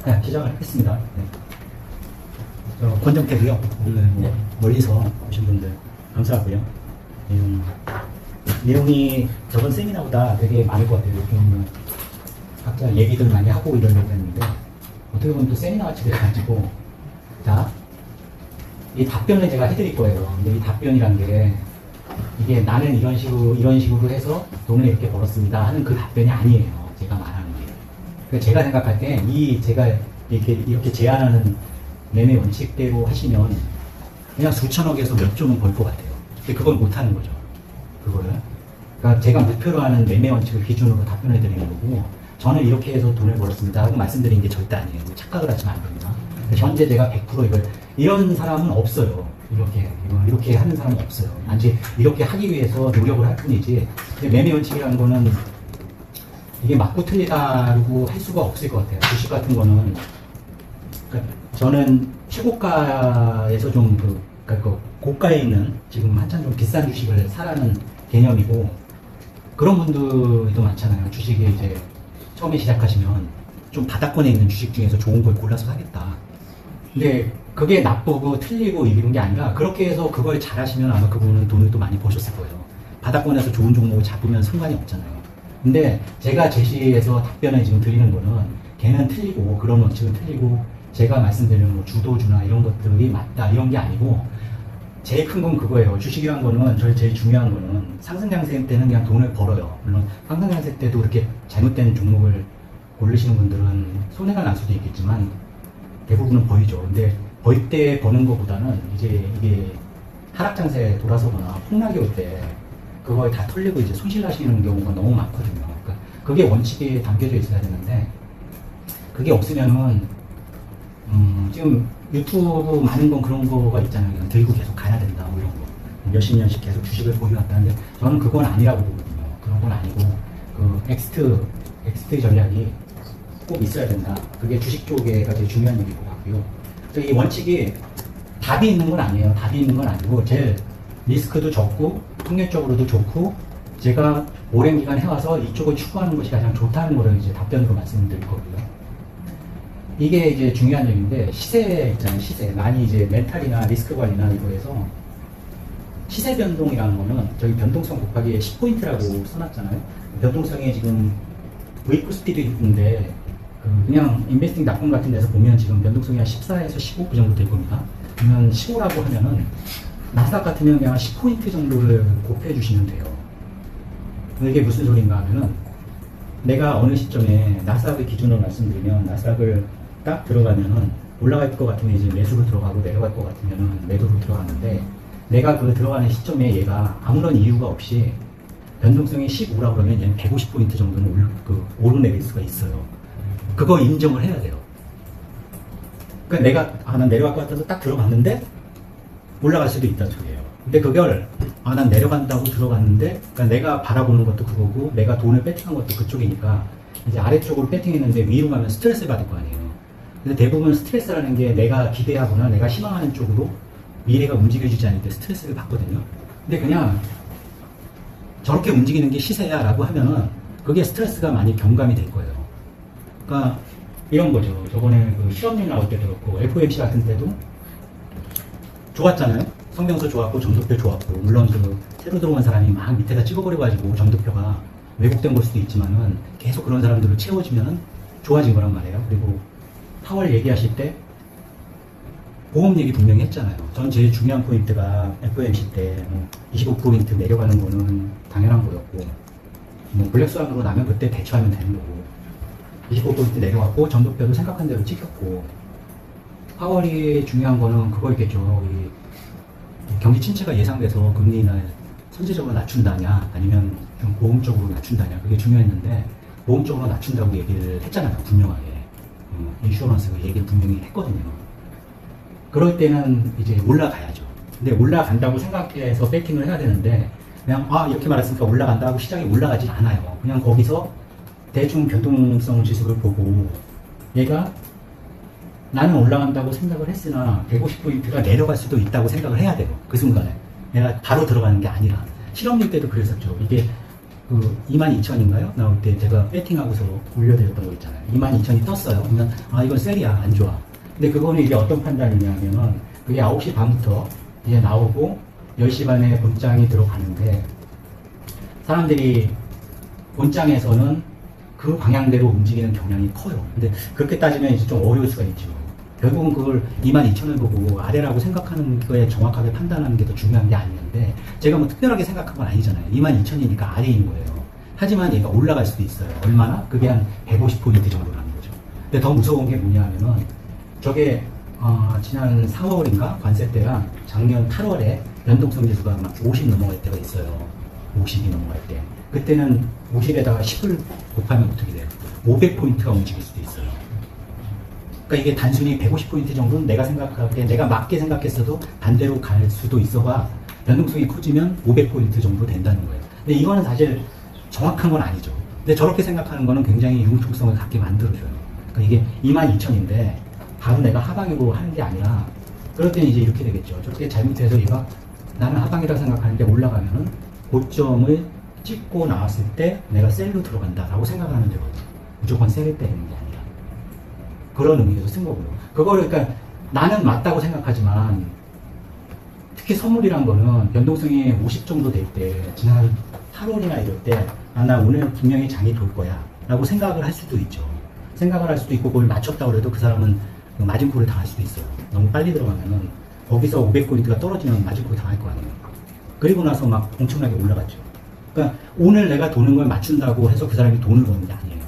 네, 시작을 하겠습니다. 네. 권정태고요. 오늘 멀리서 오신 분들 감사하고요. 내용이 저번 세미나보다 되게 많을 것 같아요. 좀 각자 얘기들 많이 하고 이러려고 했는데 어떻게 보면 또 세미나 같이 돼가지고 자, 이 답변을 제가 해드릴 거예요. 근데 이 답변이란 게 이게 나는 이런 식으로 해서 돈을 이렇게 벌었습니다 하는 그 답변이 아니에요. 제가 말하는 게. 그러니까 제가 생각할 때 제가 이렇게 제안하는 매매 원칙대로 하시면 그냥 수천억에서 몇 조는 벌 것 같아요. 근데 그걸 못 하는 거죠. 그거를. 그러니까 제가 목표로 하는 매매 원칙을 기준으로 답변해 드리는 거고, 저는 이렇게 해서 돈을 벌었습니다 하고 말씀드리는 게 절대 아니에요. 착각을 하시면 안 됩니다. 현재 제가 100% 이런 사람은 없어요. 이렇게 하는 사람은 없어요. 단지 이렇게 하기 위해서 노력을 할 뿐이지, 매매 원칙이라는 거는 이게 맞고 틀리다고 할 수가 없을 것 같아요. 주식 같은 거는. 그러니까 저는 최고가에서 좀 그러니까 고가에 있는 지금 한참 좀 비싼 주식을 사라는 개념이고, 그런 분들도 많잖아요. 주식에 이제 처음에 시작하시면 좀 바닥권에 있는 주식 중에서 좋은 걸 골라서 사겠다. 근데 그게 나쁘고 틀리고 이런 게 아니라, 그렇게 해서 그걸 잘 하시면 아마 그분은 돈을 또 많이 버셨을 거예요. 바닥권에서 좋은 종목을 잡으면 상관이 없잖아요. 근데 제가 제시해서 답변을 지금 드리는 거는 걔는 틀리고 그런 원칙은 틀리고 제가 말씀드리는 뭐 주도주나 이런 것들이 맞다 이런 게 아니고, 제일 큰 건 그거예요. 주식이란 거는 저희 제일 중요한 거는 상승장세 때는 그냥 돈을 벌어요. 물론 상승장세 때도 이렇게 잘못된 종목을 고르시는 분들은 손해가 날 수도 있겠지만 대부분은 보이죠. 근데 벌 때 버는 것보다는 이제 이게 하락장세 돌아서거나 폭락이 올 때 그거에 다 털리고 이제 손실 나시는 경우가 너무 많거든요. 그러니까 그게 원칙에 담겨져 있어야 되는데, 그게 없으면은 지금 유튜브 많은 건 그런 거가 있잖아요. 그냥 들고 계속 가야 된다 뭐 이런 거, 몇십 년씩 계속 주식을 보유했다는데 저는 그건 아니라고 보거든요. 그런 건 아니고 그 엑스트 전략이 꼭 있어야 된다. 그게 주식 쪽에가 제일 중요한 얘기일 것 같고요. 이 원칙이 답이 있는 건 아니에요. 답이 있는 건 아니고 제일 리스크도 적고 확률적으로도 좋고 제가 오랜 기간 해와서 이쪽을 추구하는 것이 가장 좋다는 거를 이제 답변으로 말씀드릴 거고요. 이게 이제 중요한 얘기인데, 시세 있잖아요. 시세. 많이 이제 멘탈이나 리스크 관리나 이거에서 시세 변동이라는 거는 저희 변동성 곱하기 10포인트라고 써놨잖아요. 변동성에 지금 V+D도 있는데 그냥 인베스팅닷컴 같은 데서 보면 지금 변동성이 한 14에서 15 그 정도 될 겁니다. 그러면 15라고 하면은 나스닥 같으면 그냥 10포인트 정도를 곱해 주시면 돼요. 이게 무슨 소린가 하면은, 내가 어느 시점에 나스닥을 기준으로 말씀드리면, 나스닥을 딱 들어가면은 올라갈 것 같으면 이제 매수로 들어가고 내려갈 것 같으면은 매도로 들어가는데, 내가 그 들어가는 시점에 얘가 아무런 이유가 없이 변동성이 15라고 그러면 얘는 150포인트 정도는 오르내릴 수가 있어요. 그거 인정을 해야 돼요. 그러니까 내가 난 내려갈 것 같아서 딱 들어갔는데 올라갈 수도 있다는 소리예요. 근데 그걸 난 내려간다고 들어갔는데, 그러니까 내가 바라보는 것도 그거고 내가 돈을 배팅한 것도 그쪽이니까 이제 아래쪽으로 배팅했는데 위로 가면 스트레스를 받을 거 아니에요. 근데 대부분 스트레스라는 게 내가 기대하거나 내가 희망하는 쪽으로 미래가 움직여지지 않을 때 스트레스를 받거든요. 근데 그냥 저렇게 움직이는 게 시세야 라고 하면은 그게 스트레스가 많이 경감이 될 거예요. 그러니까 이런 거죠. 저번에 그 실업률 나올 때도 그렇고 FOMC 같은 때도 좋았잖아요. 성명서 좋았고 점도표 좋았고, 물론 그 새로 들어온 사람이 막 밑에다 찍어버려가지고 점도표가 왜곡된 걸 수도 있지만은 계속 그런 사람들을 채워주면은 좋아진 거란 말이에요. 그리고 파월 얘기하실 때 보험 얘기 분명히 했잖아요. 전 제일 중요한 포인트가 FOMC 때 25% 내려가는 거는 당연한 거였고, 블랙스완으로 나면 그때 대처하면 되는 거고, 25% 내려갔고 점도표도 생각한 대로 찍혔고, 파월이 중요한 거는 그거였겠죠. 경기 침체가 예상돼서 금리나 선제적으로 낮춘다냐 아니면 좀 보험적으로 낮춘다냐, 그게 중요했는데 보험적으로 낮춘다고 얘기를 했잖아요. 분명하게. 인슈어런스가 얘기를 분명히 했거든요. 그럴 때는 이제 올라가야죠. 근데 올라간다고 생각해서 배팅을 해야 되는데, 그냥 이렇게 말했으니까 올라간다 하고 시장이 올라가지 않아요. 그냥 거기서 대충 변동성 지수를 보고 얘가 나는 올라간다고 생각을 했으나 150포인트가 내려갈 수도 있다고 생각을 해야 돼요. 그 순간에. 내가 바로 들어가는 게 아니라. 실업률 때도 그랬었죠. 이게 그 22,000인가요? 나올 때 제가 배팅하고서 올려드렸던 거 있잖아요. 22,000이 떴어요. 그러면 아 이건 셀이야 안 좋아. 근데 그거는 이제 어떤 판단이냐면은 그게 9시 반부터 이제 나오고 10시 반에 본장이 들어가는데 사람들이 본장에서는 그 방향대로 움직이는 경향이 커요. 근데 그렇게 따지면 이제 좀 어려울 수가 있죠. 결국은 그걸 22,000을 보고 아래라고 생각하는 거에 정확하게 판단하는 게 더 중요한 게 아니었는데 제가 뭐 특별하게 생각한 건 아니잖아요. 22,000이니까 아래인 거예요. 하지만 얘가 올라갈 수도 있어요. 얼마나? 그게 한 150포인트 정도라는 거죠. 근데 더 무서운 게 뭐냐면은 저게 지난 4월인가 관세 때랑 작년 8월에 연동성 지수가 막 50 넘어갈 때가 있어요. 50이 넘어갈 때. 그때는 50에다가 10을 곱하면 어떻게 돼요? 500포인트가 움직일 수도 있어요. 그러니까 이게 단순히 150포인트 정도는 내가 생각할 때 내가 맞게 생각했어도 반대로 갈 수도 있어가 변동성이 커지면 500포인트 정도 된다는 거예요. 근데 이거는 사실 정확한 건 아니죠. 근데 저렇게 생각하는 거는 굉장히 융통성을 갖게 만들어줘요. 그러니까 이게 22,000인데 바로 내가 하방으로 하는 게 아니라 그럴 때는 이제 이렇게 되겠죠. 저렇게 잘못해서 얘가 나는 하방이라고 생각하는데 올라가면은 고점을 찍고 나왔을 때 내가 셀로 들어간다라고 생각을 하면 되거든요. 무조건 셀을 때리는 게 아니라 그런 의미에서 쓴 거고요. 그거를 그러니까 나는 맞다고 생각하지만 특히 선물이란 거는 변동성이 50 정도 될 때 지난 8월이나 이럴 때 나 오늘 분명히 장이 돌 거야 라고 생각을 할 수도 있죠. 생각을 할 수도 있고 그걸 맞췄다고 해도 그 사람은 마진콜을 당할 수도 있어요. 너무 빨리 들어가면은 거기서 500포인트가 떨어지면 마진콜 당할 거 아니에요. 그리고 나서 막 엄청나게 올라갔죠. 그러니까 오늘 내가 도는 걸 맞춘다고 해서 그 사람이 돈을 버는 게 아니에요.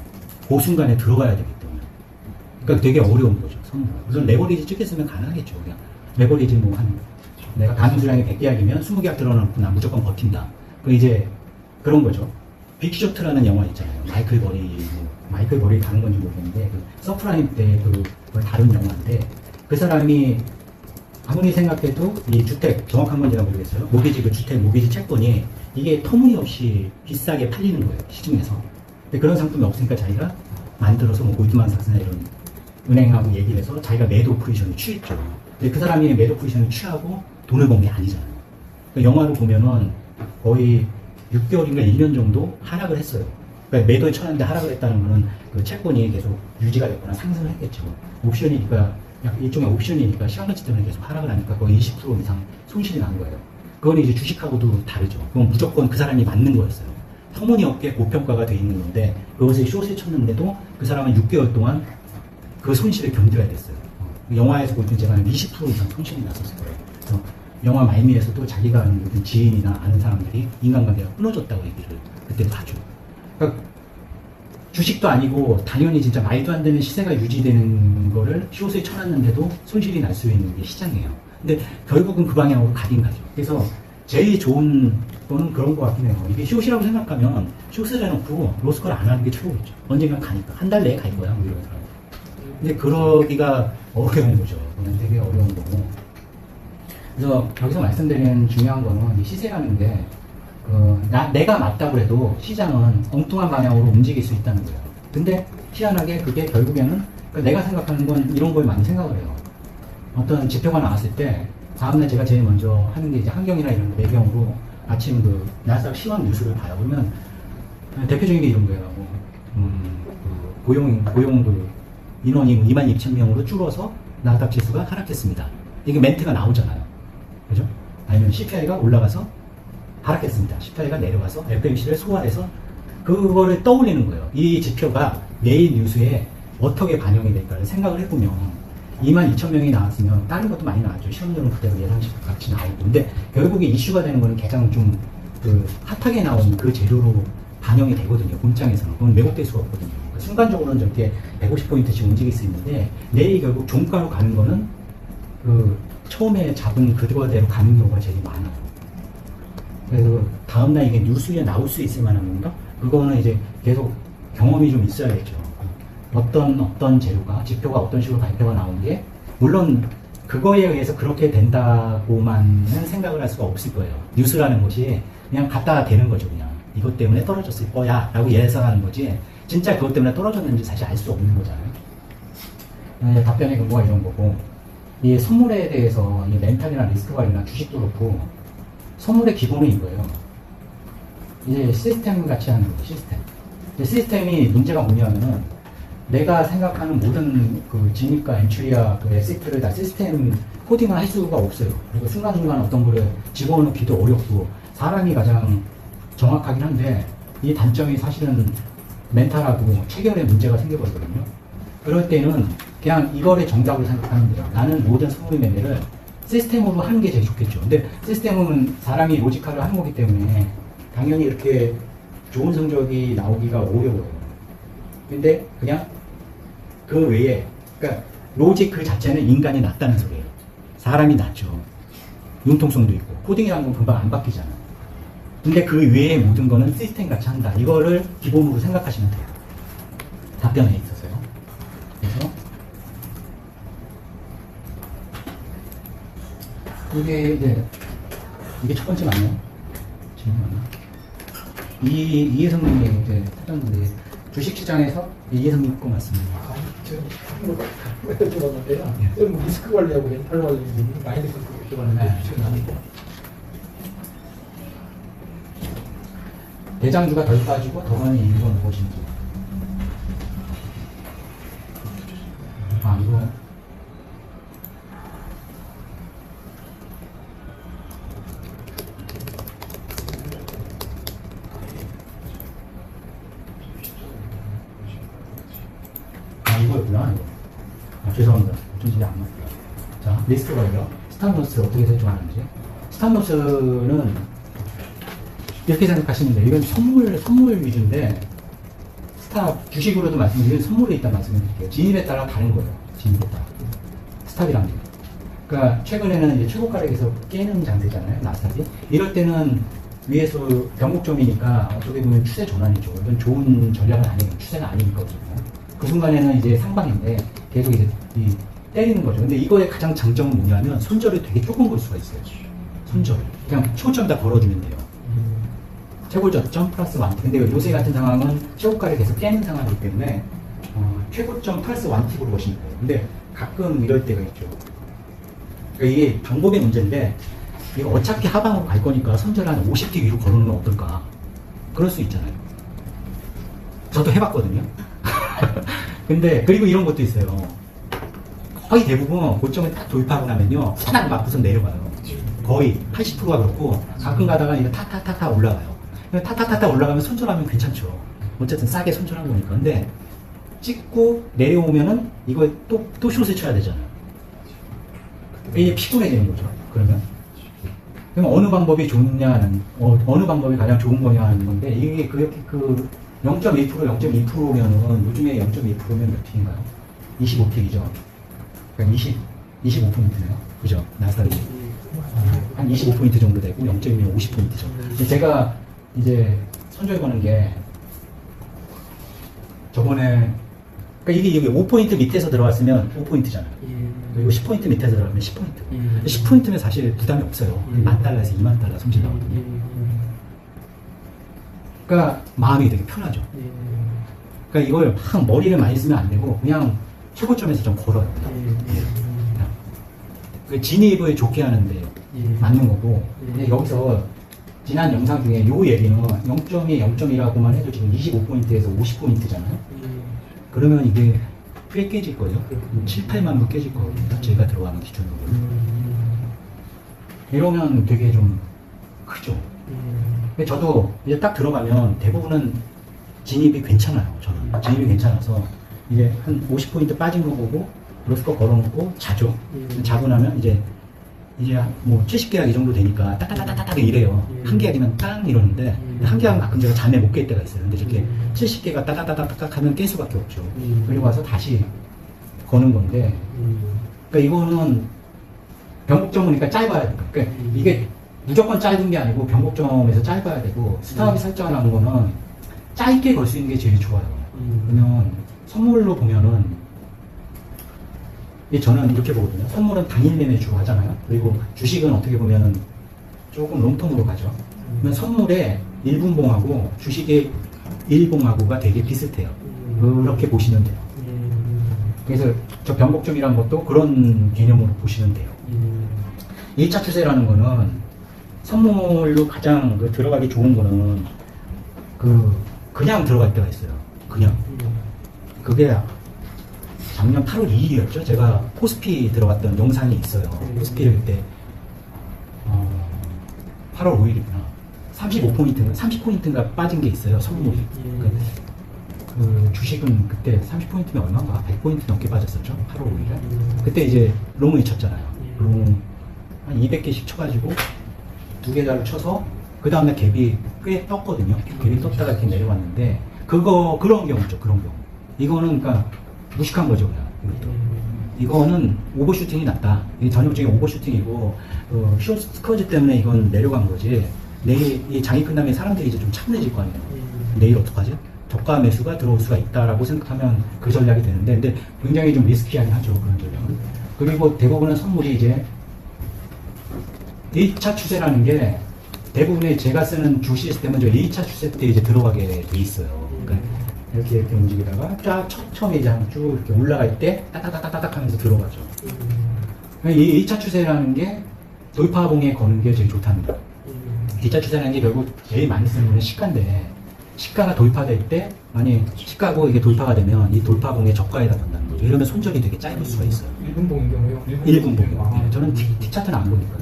그 순간에 들어가야 되기 때문에. 그러니까 되게 어려운 거죠. 선물은. 우선 레버리지 찍겠으면 가능하겠죠. 그냥 레버리지 뭐 한 내가 가능 수량이 100계약이면 20계약 들어놓고 나 무조건 버틴다. 그 이제 그런 거죠. 빅쇼트라는 영화 있잖아요. 마이클 버리 다른 건지 모르겠는데 그 서프라임 때 그걸 다룬 영화인데 그 사람이 아무리 생각해도 이 주택 정확한 건지 모르겠어요. 모기지 그 주택 모기지 채권이 이게 터무니없이 비싸게 팔리는 거예요. 시중에서. 근데 그런 상품이 없으니까 자기가 만들어서 뭐 골드만삭스나 이런 은행하고 얘기를 해서 자기가 매도 포지션을 취했죠. 근데 그 사람이 매도 포지션을 취하고 돈을 번 게 아니잖아요. 그 영화를 보면은 거의 6개월인가 1년 정도 하락을 했어요. 그러니까 매도에 쳐놨는데 하락을 했다는 거는 그 채권이 계속 유지가 됐거나 상승을 했겠죠. 옵션이니까, 일종의 옵션이니까 시간가치 때문에 계속 하락을 하니까 거의 20% 이상 손실이 난 거예요. 그건 이제 주식하고도 다르죠. 그건 무조건 그 사람이 맞는 거였어요. 터무니없게 고평가가 돼 있는 건데 그것을 숏을 쳤는데도 그 사람은 6개월 동안 그 손실을 견뎌야 됐어요. 영화에서 볼 때 제가 한 20% 이상 손실이 났었을 거예요. 그래서 영화 말미에서도 자기가 아는 모든 지인이나 아는 사람들이 인간관계가 끊어졌다고 얘기를 그때도 하죠. 그러니까 주식도 아니고 당연히 진짜 말도 안 되는 시세가 유지되는 거를 숏에 쳐놨는데도 손실이 날 수 있는 게 시장이에요. 근데 결국은 그 방향으로 가긴 가죠. 그래서 제일 좋은 거는 그런 것 같긴 해요. 이게 숏이라고 생각하면 숏을 해놓고 로스컬 안 하는 게 최고겠죠. 언젠간 가니까. 한 달 내에 갈 거야. 뭐 이런 사람. 근데 그러기가 어려운 거죠. 그건 되게 어려운 거고. 그래서 여기서 말씀드리는 중요한 거는 시세라는 게 내가 맞다고 해도 시장은 엉뚱한 방향으로 움직일 수 있다는 거예요. 근데 희한하게 그게 결국에는 내가 생각하는 건 이런 걸 많이 생각을 해요. 어떤 지표가 나왔을 때 다음날 제가 제일 먼저 하는 게 이제 환경이나 이런 거 배경으로 아침 그 나스닥 시황 뉴스를 봐요. 그러면 대표적인 게 이런 거예요. 고용 인원이 22,000명으로 줄어서 나스닥 지수가 하락했습니다. 이게 멘트가 나오잖아요. 그죠? 아니면 CPI가 올라가서 하락했습니다. CPI가 내려가서 FMC를 소화해서 그거를 떠올리는 거예요. 이 지표가 내일 뉴스에 어떻게 반영이 될까를 생각을 해보면 22,000명이 나왔으면 다른 것도 많이 나왔죠. 시험률은 그대로 예상치 같이 나오고. 근데 결국에 이슈가 되는 거는 가장 좀 핫하게 나온 그 재료로 반영이 되거든요. 본장에서는. 그건 왜곡될 수가 없거든요. 그러니까 순간적으로는 저렇게 150포인트씩 움직일 수 있는데 내일 결국 종가로 가는 거는 처음에 잡은 그거대로 가는 경우가 제일 많아요. 그래서 다음날 이게 뉴스에 나올 수 있을 만한 건가? 그거는 이제 계속 경험이 좀 있어야겠죠. 어떤 재료가, 지표가 어떤 식으로 발표가 나온 게, 물론 그거에 의해서 그렇게 된다고만은 생각을 할 수가 없을 거예요. 뉴스라는 것이 그냥 갖다 대는 거죠, 그냥. 이것 때문에 떨어졌을 거야 라고 예상하는 거지, 진짜 그것 때문에 떨어졌는지 사실 알 수 없는 거잖아요. 답변의 근거가 이런 거고, 이 선물에 대해서 이 멘탈이나 리스크 관리나 주식도 그렇고 선물의 기본은 이거예요. 이제 시스템 같이 하는 거죠, 시스템. 시스템이 문제가 뭐냐면은 내가 생각하는 모든 그 진입과 엔트리와 그 엑시트를 다 시스템 코딩을 할 수가 없어요. 그리고 순간순간 어떤 거를 집어넣기도 어렵고 사람이 가장 정확하긴 한데 이 단점이 사실은 멘탈하고 체결에 문제가 생겨버리거든요. 그럴 때는 그냥 이거를 정답으로 생각하면 돼요. 나는 모든 소모의 매매를 시스템으로 하는 게 제일 좋겠죠. 근데 시스템은 사람이 로지컬을 하는 거기 때문에 당연히 이렇게 좋은 성적이 나오기가 어려워요. 근데 그냥 그 외에, 그러니까 로직 그 자체는 인간이 낫다는 소리예요. 사람이 낫죠. 융통성도 있고 코딩이라는 건 금방 안 바뀌잖아. 근데 그 외의 모든 거는 시스템 같이 한다. 이거를 기본으로 생각하시면 돼요. 답변에 있어서요. 그래서 이게 첫 번째 맞나요? 질문 맞나? 이해성님이 이제 찾았는데 주식시장에서 이해성님 거 맞습니다. 제가 여쭤봤는데요. 리스크 관리하고 멘탈 관리 많이 여쭤봤는데 주식은 아니고. 대장주가 덜 빠지고 더 많은 이유가 무엇인지. 이거 이거였구나. 죄송합니다. 어쩐지 안 맞다. 자, 리스크 관리요. 스탑로스 어떻게 설정하는지. 스탑로스는 이렇게 생각하시면 돼요. 이건 선물 위주인데, 스탑, 주식으로도 말씀드리면 선물에 있다 말씀을 드릴게요. 진입에 따라 다른 거예요. 진입에 따라. 스탑이라는 게. 그러니까, 최근에는 이제 최고가락에서 깨는 장세잖아요. 나스닥이. 이럴 때는 위에서 변곡점이니까 어떻게 보면 추세 전환이죠. 이건 좋은 전략은 아니에요. 추세가 아니니까. 그 순간에는 이제 상방인데, 계속 이제 때리는 거죠. 근데 이거의 가장 장점은 뭐냐면, 손절이 되게 조금 걸 수가 있어요. 손절. 그냥 최고점 다 걸어주면 돼요. 최고점 플러스 완팁. 근데 요새 같은 상황은 최고가를 계속 깨는 상황이기 때문에 최고점 플러스 완팁으로 보시면 돼요. 근데 가끔 이럴 때가 있죠. 그러니까 이게 방법의 문제인데 이거 어차피 하방으로 갈 거니까 손절 한 50개 위로 걸어놓으면 어떨까? 그럴 수 있잖아요. 저도 해봤거든요. 근데 그리고 이런 것도 있어요. 거의 대부분 고점을 딱 돌파하고 나면요 하나 맞고서 내려가요. 거의 80%가 그렇고 가끔 가다가 이거 타타타타 올라가요. 타타타타 올라가면 손절하면 괜찮죠. 어쨌든 싸게 손절한 거니까. 근데 찍고 내려오면은 이거 또 숏을 쳐야 되잖아요. 이게 피곤해지는 거죠. 그러면 어느 방법이 좋냐는 어느 방법이 가장 좋은 거냐 하는 건데 이게 그 0.1% 0.2%면은 요즘에 0.2%면 몇 픽인가요? 25픽이죠. 그러니까 25%네요. 그죠? 나스닥이 한 25포인트 정도 되고 0.2면 50포인트 정도. 제가 이제 손절 거는 게 저번에 그러니까 이게 5포인트 밑에서 들어갔으면 5포인트잖아요. 그리고 10포인트 밑에서 들어가면 10포인트. 10포인트면 사실 부담이 없어요. 10,000달러에서 20,000달러 손실 나거든요. 그러니까 마음이 되게 편하죠. 그러니까 이걸 막 머리를 많이 쓰면 안 되고 그냥 최고점에서 좀 걸어요. 그 진입을 좋게 하는데 맞는 거고. 근데 여기서 지난 영상 중에 이 얘기는 0.2, 0.2라고만 해도 지금 25포인트에서 50포인트잖아요. 그러면 이게 꽤 깨질 거예요. 7, 8만 부 깨질 거거든요. 제가 들어가는 기준으로. 이러면 되게 좀 크죠. 근데 저도 이제 딱 들어가면 대부분은 진입이 괜찮아요. 저는 진입이 괜찮아서 이제 한 50포인트 빠진 거 보고 로스코 걸어놓고 자죠. 자고 나면 이제 뭐 70계약 이 정도 되니까 따따따따따 이래요. 한 계약이면 땅 이러는데 한 계약은 가끔 제가 잠에 못 깰 때가 있어요. 근데 이렇게 70개가 따따따따따 하면 깰 수밖에 없죠. 그리고 와서 다시 거는 건데 그러니까 이거는 변곡점이니까 짧아야 돼요. 그러니까 이게 무조건 짧은 게 아니고 변곡점에서 짧아야 되고 스탑이 설정하는 거는 짧게 걸 수 있는 게 제일 좋아요. 그러면 선물로 보면은 저는 이렇게 보거든요. 선물은 당일 매매 주로 하잖아요. 그리고 주식은 어떻게 보면은 조금 롱텀으로 가죠. 그러면 선물의 일분봉하고 주식의 일봉하고가 되게 비슷해요. 그렇게 보시면 돼요. 그래서 저 변곡점이라는 것도 그런 개념으로 보시면 돼요. 1차 추세라는 거는 선물로 가장 들어가기 좋은 거는 그냥 들어갈 때가 있어요. 그냥. 그게 작년 8월 2일이었죠. 제가 포스피 들어갔던 영상이 있어요. 포스피를 그때 8월 5일이구나. 30포인트인가 빠진 게 있어요. 선물이. 그 주식은 그때 30포인트면 얼마인가? 100포인트 넘게 빠졌었죠. 8월 5일에. 그때 이제 롱을 쳤잖아요. 롱 한 200개씩 쳐가지고 2개짜리 쳐서 그 다음날 갭이 꽤 떴거든요. 갭이 떴다가 이렇게 내려왔는데 그런 경우죠. 그런 경우. 이거는 그러니까 무식한 거죠. 그냥 이것도. 이거는 오버슈팅이 났다. 이게 전형적인 오버슈팅이고 숏 스커즈 때문에 이건 내려간 거지. 내일 이 장이 끝나면 사람들이 이제 좀 차분해질 거 아니에요. 내일 어떡하지? 저가 매수가 들어올 수가 있다라고 생각하면 그 전략이 되는데, 근데 굉장히 좀 리스키하긴 하죠, 그런 전략은. 그리고 대부분의 선물이 이제 1차 추세라는 게 대부분의 제가 쓰는 주 시스템은 저 2차 추세 때 이제 들어가게 돼 있어요. 그러니까 이렇게 움직이다가 쫙 처음에 이제 쭉 이렇게 올라갈 때 따닥따닥따닥 하면서 들어가죠. 이 2차 추세라는 게 돌파봉에 거는 게 제일 좋답니다. 2차 추세라는 게 결국 제일 많이 쓰는 건 시가인데, 시가가 돌파될 때, 만약 시가고 이게 돌파가 되면 이 돌파봉의 저가에다 건다는 거죠. 이러면 손절이 되게 짧을 수가 있어요. 1분봉인 경우요? 1분봉. 네, 저는 T차트는 안 보니까.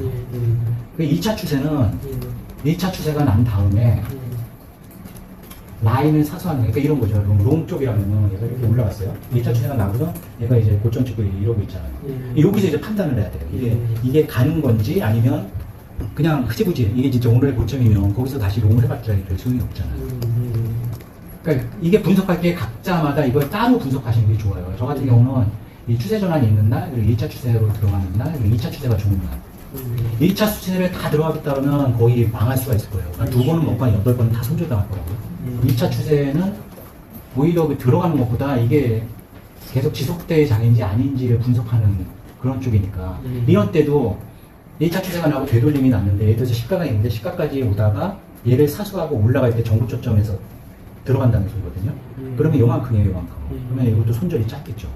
2차 추세는 1차 추세가 난 다음에 라인을 사수하는, 그러니까 이런 거죠. 롱 쪽이라면 얘가 이렇게 올라갔어요. 1차 추세가 나고서 얘가 이제 고점 찍고 이러고 있잖아요. 여기서 이제 판단을 해야 돼요. 이게 가는 건지 아니면 그냥 흐지부지 이게 진짜 오늘의 고점이면 거기서 다시 롱을 해봤자 별 소용이 없잖아요. 그러니까 이게 분석할 게 각자마다 이걸 따로 분석하시는 게 좋아요. 저 같은 경우는 이 추세 전환이 있는 날, 그리고 1차 추세로 들어가는 날, 그리고 2차 추세가 좋은 날. 1차 추세를 다 들어가겠다 그러면 거의 망할 수가 있을 거예요. 그러니까 2번은 먹고 한 8번은 다 손절당할 거라고요. 2차 추세는 오히려 그 들어가는 것보다 이게 계속 지속될 장인지 아닌지를 분석하는 그런 쪽이니까. 이런 때도 1차 추세가 나고 되돌림이 났는데, 예를 들어서 시가가 있는데 시가까지 오다가 얘를 사수하고 올라갈 때 정고점에서 들어간다는 소리거든요. 그러면 요만큼이에요, 요만큼. 그러면 이것도 손절이 짧겠죠.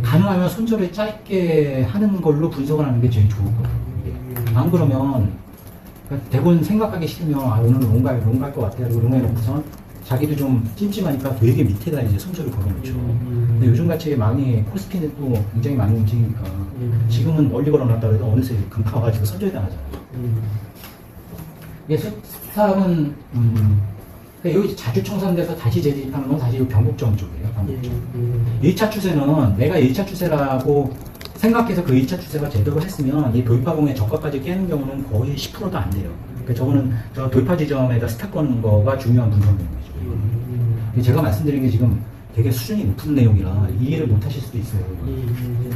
가능하면 손절을 짧게 하는 걸로 분석을 하는 게 제일 좋을 거예요. 안 그러면 대부분 생각하기 싫으면 오늘은 롱 갈 것 같아. 그리고 롱에 놓고선 자기도 좀 찜찜하니까 되게 밑에다 이제 손절을 걸어놓죠. 근데 요즘같이 많이 코스피는 또 굉장히 많이 움직이니까 지금은 멀리 걸어놨다 해도 어느새 금파 와가지고 손절이 당하잖아요. 이게 수탑은 그러니까 여기 자주 청산돼서 다시 재집하는 건 사실 변곡점 쪽이에요. 변곡점. 1차 추세는 내가 1차 추세라고 생각해서 그 1차 추세가 제대로 했으면 이 돌파봉의 저가까지 깨는 경우는 거의 10%도 안 돼요. 그러니까 저거는 저 돌파 지점에다 스탑 거는 거가 중요한 분석 내용이죠. 제가 말씀드린 게 지금 되게 수준이 높은 내용이라 이해를 못 하실 수도 있어요.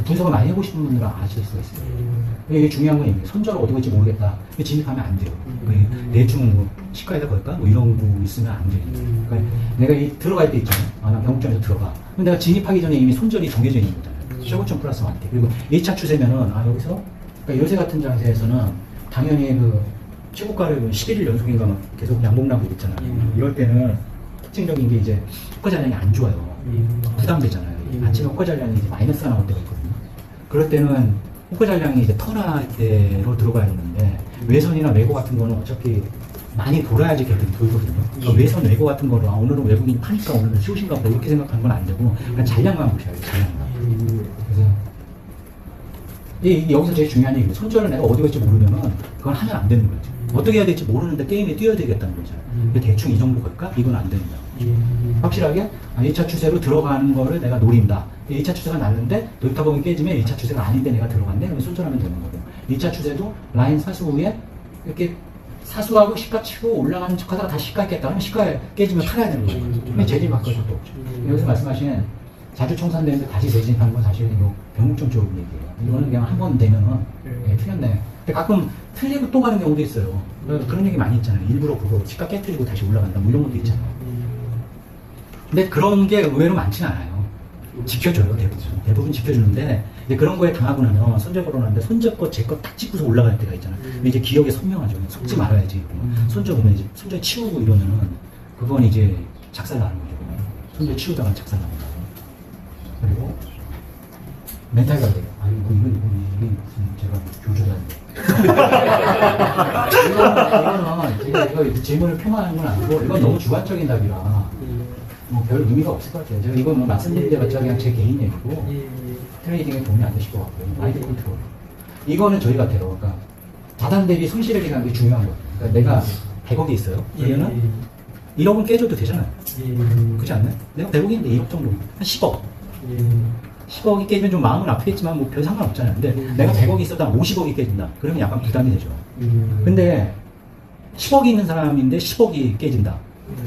분석을 많이 해보시는 분들은 아실 수가 있어요. 이게 중요한 건 이게 손절을 어디 갈지 모르겠다. 진입하면 안 돼요. 대충 뭐 시가에다 걸까? 뭐 이런 거 있으면 안 돼요. 그러니까 내가 들어갈 때 있잖아요. 나 병점에서 들어가. 근데 내가 진입하기 전에 이미 손절이 정해져 있는 거잖아요. 최고점 플러스 1대. 그리고 1차 추세면은 여기서 그러니까 요새 같은 장세에서는 당연히 그 최고가를 11일 연속인가 막 계속 양봉나고 있잖아요. 이럴 때는 특징적인 게 이제 호가 잔량이 안 좋아요. 부담되잖아요. 아침에 호가 잔량이 이제 마이너스가 나올 때가 있거든요. 그럴 때는 호가 잔량이 이제 턴할 때로 들어가야 되는데 외선이나 외고 같은 거는 어차피 많이 돌아야지 걔들이 돌거든요. 그러니까 외선 외고 같은 거를 오늘은 외국인이 파니까 오늘은 쉬우신가 보다 이렇게 생각하는 건 안 되고 그냥 잔량만 보셔야 돼요. 잔량만. 그래서 여기서 제일 중요한 얘기예요. 손절을 내가 어디 갈지 모르면은 그건 하면 안 되는 거죠. 어떻게 해야 될지 모르는데 게임에 뛰어야 되겠다는 거잖아요. 대충 이 정도 걸까? 이건 안 된다. 확실하게 1차 추세로 들어가는 거를 내가 노린다. 1차 추세가 났는데 돌파봉이 깨지면 1차 추세가 아닌데 내가 들어갔네? 그러면 손절하면 되는 거고. 2차 추세도 라인 사수 후에 이렇게 사수하고 시가 치고 올라가는 척 하다가 다시 시가 깼다. 그러면 시가 깨지면 팔아야 되는 거예요. 그러면 재진 바꿀 것도 없죠. 여기서 말씀하신 자주 청산되는데 다시 재진하는 건 사실 이거 변곡점 쪽 얘기예요. 이거는 그냥 한 번 되면은 틀렸네. 근데 가끔 틀리고 또 가는 경우도 있어요. 그런 얘기 많이 있잖아요. 일부러 그거 시가 깨뜨리고 다시 올라간다. 뭐 이런 것도 있잖아요. 근데 그런 게 의외로 많지는 않아요. 지켜줘요, 대부분. 대부분 지켜주는데, 근데 그런 거에 당하고 나면 손절 걸어놨는데, 손절 거, 제 거 딱 찍고서 올라갈 때가 있잖아요. 근데 이제 기억에 선명하죠. 속지 말아야지. 손절 보면 이제, 손절 치우고 이러면은, 그건 이제 작살 나는 거죠. 손절 치우다가 작살 나는 거죠. 그리고, 멘탈 관리예요. 이건 이게 무슨 제가 교조단데 이거는 제가 이거 질문을 폄하하는 건 아니고 이건 너무 주관적인 답이라 뭐 별 의미가 없을 것 같아요. 제가 이거 뭐 말씀드린 데가 그냥 제 개인 얘기고 트레이딩에 도움이 안 되실 것 같고요. 마인드 컨트롤. 이거는 저희 같아요. 그러니까 자산 대비 손실을 얘기하는 게 중요한 거예요. 그러니까 내가 100억이 있어요. 그러면은 1억은 깨줘도 되잖아요. 그렇지 않나요? 내가 100억인데 1억 정도. 한 10억. 10억이 깨지면 좀 마음은 아프겠지만 뭐 별 상관없잖아요. 근데 내가 100억이 있어도 한 50억이 깨진다. 그러면 약간 부담이 되죠. 근데 10억이 있는 사람인데 10억이 깨진다.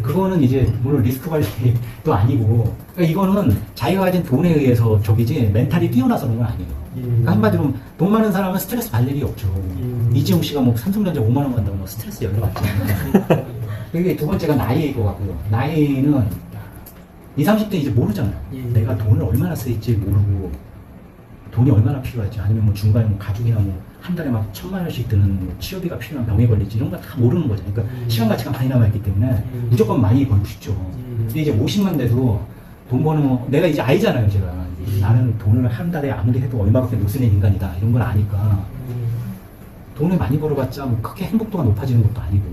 그거는 이제 물론 리스크 관리도 아니고 그러니까 이거는 자기가 가진 돈에 의해서 저기지 멘탈이 뛰어나서 그런 건 아니에요. 그러니까 한마디로 돈 많은 사람은 스트레스 받을 일이 없죠. 이지용 씨가 뭐 삼성전자 5만 원 간다고 뭐 스트레스 열려 받잖아요. 그게 두 번째가 나이일 것 같고요. 나이는 20, 30대 이제 모르잖아요. 내가 돈을 얼마나 쓸지 모르고 돈이 얼마나 필요할지 아니면 뭐 중간에 뭐 가족이나 뭐 한 달에 막 1,000만 원씩 드는 뭐 치료비가 필요한 병에 걸릴지 이런 거 다 모르는 거죠. 그러니까 시간 가치가 많이 남아있기 때문에 무조건 많이 벌고 싶죠. 근데 이제 50만 돼도 돈 버는 거 내가 이제 알잖아요. 제가 나는 돈을 한 달에 아무리 해도 얼마밖에 못 쓰는 인간이다 이런 걸 아니까 돈을 많이 벌어봤자 뭐 크게 행복도가 높아지는 것도 아니고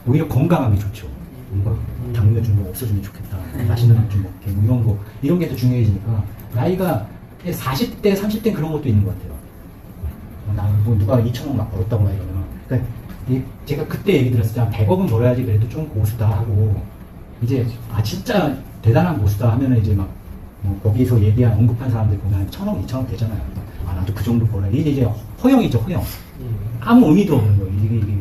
오히려 건강함이 좋죠. 뭔가 당뇨 좀 없어지면 좋겠다. 맛있는 것 좀 먹게 뭐 이런 게 더 중요해지니까 나이가 40대 30대 그런 것도 있는 것 같아요. 뭐 누가 2,000원 막 벌었다고 막 이러면 그러니까 제가 그때 얘기 들었을 때 100억은 벌어야지 그래도 좀 고수다 하고 이제 진짜 대단한 고수다 하면은 이제 막 뭐 거기서 얘기한 언급한 사람들 보면 1,000억 2,000억 되잖아요. 나도 그 정도 벌어야 이제 허영이죠. 허영. 아무 의미도 없는 거예요. 이게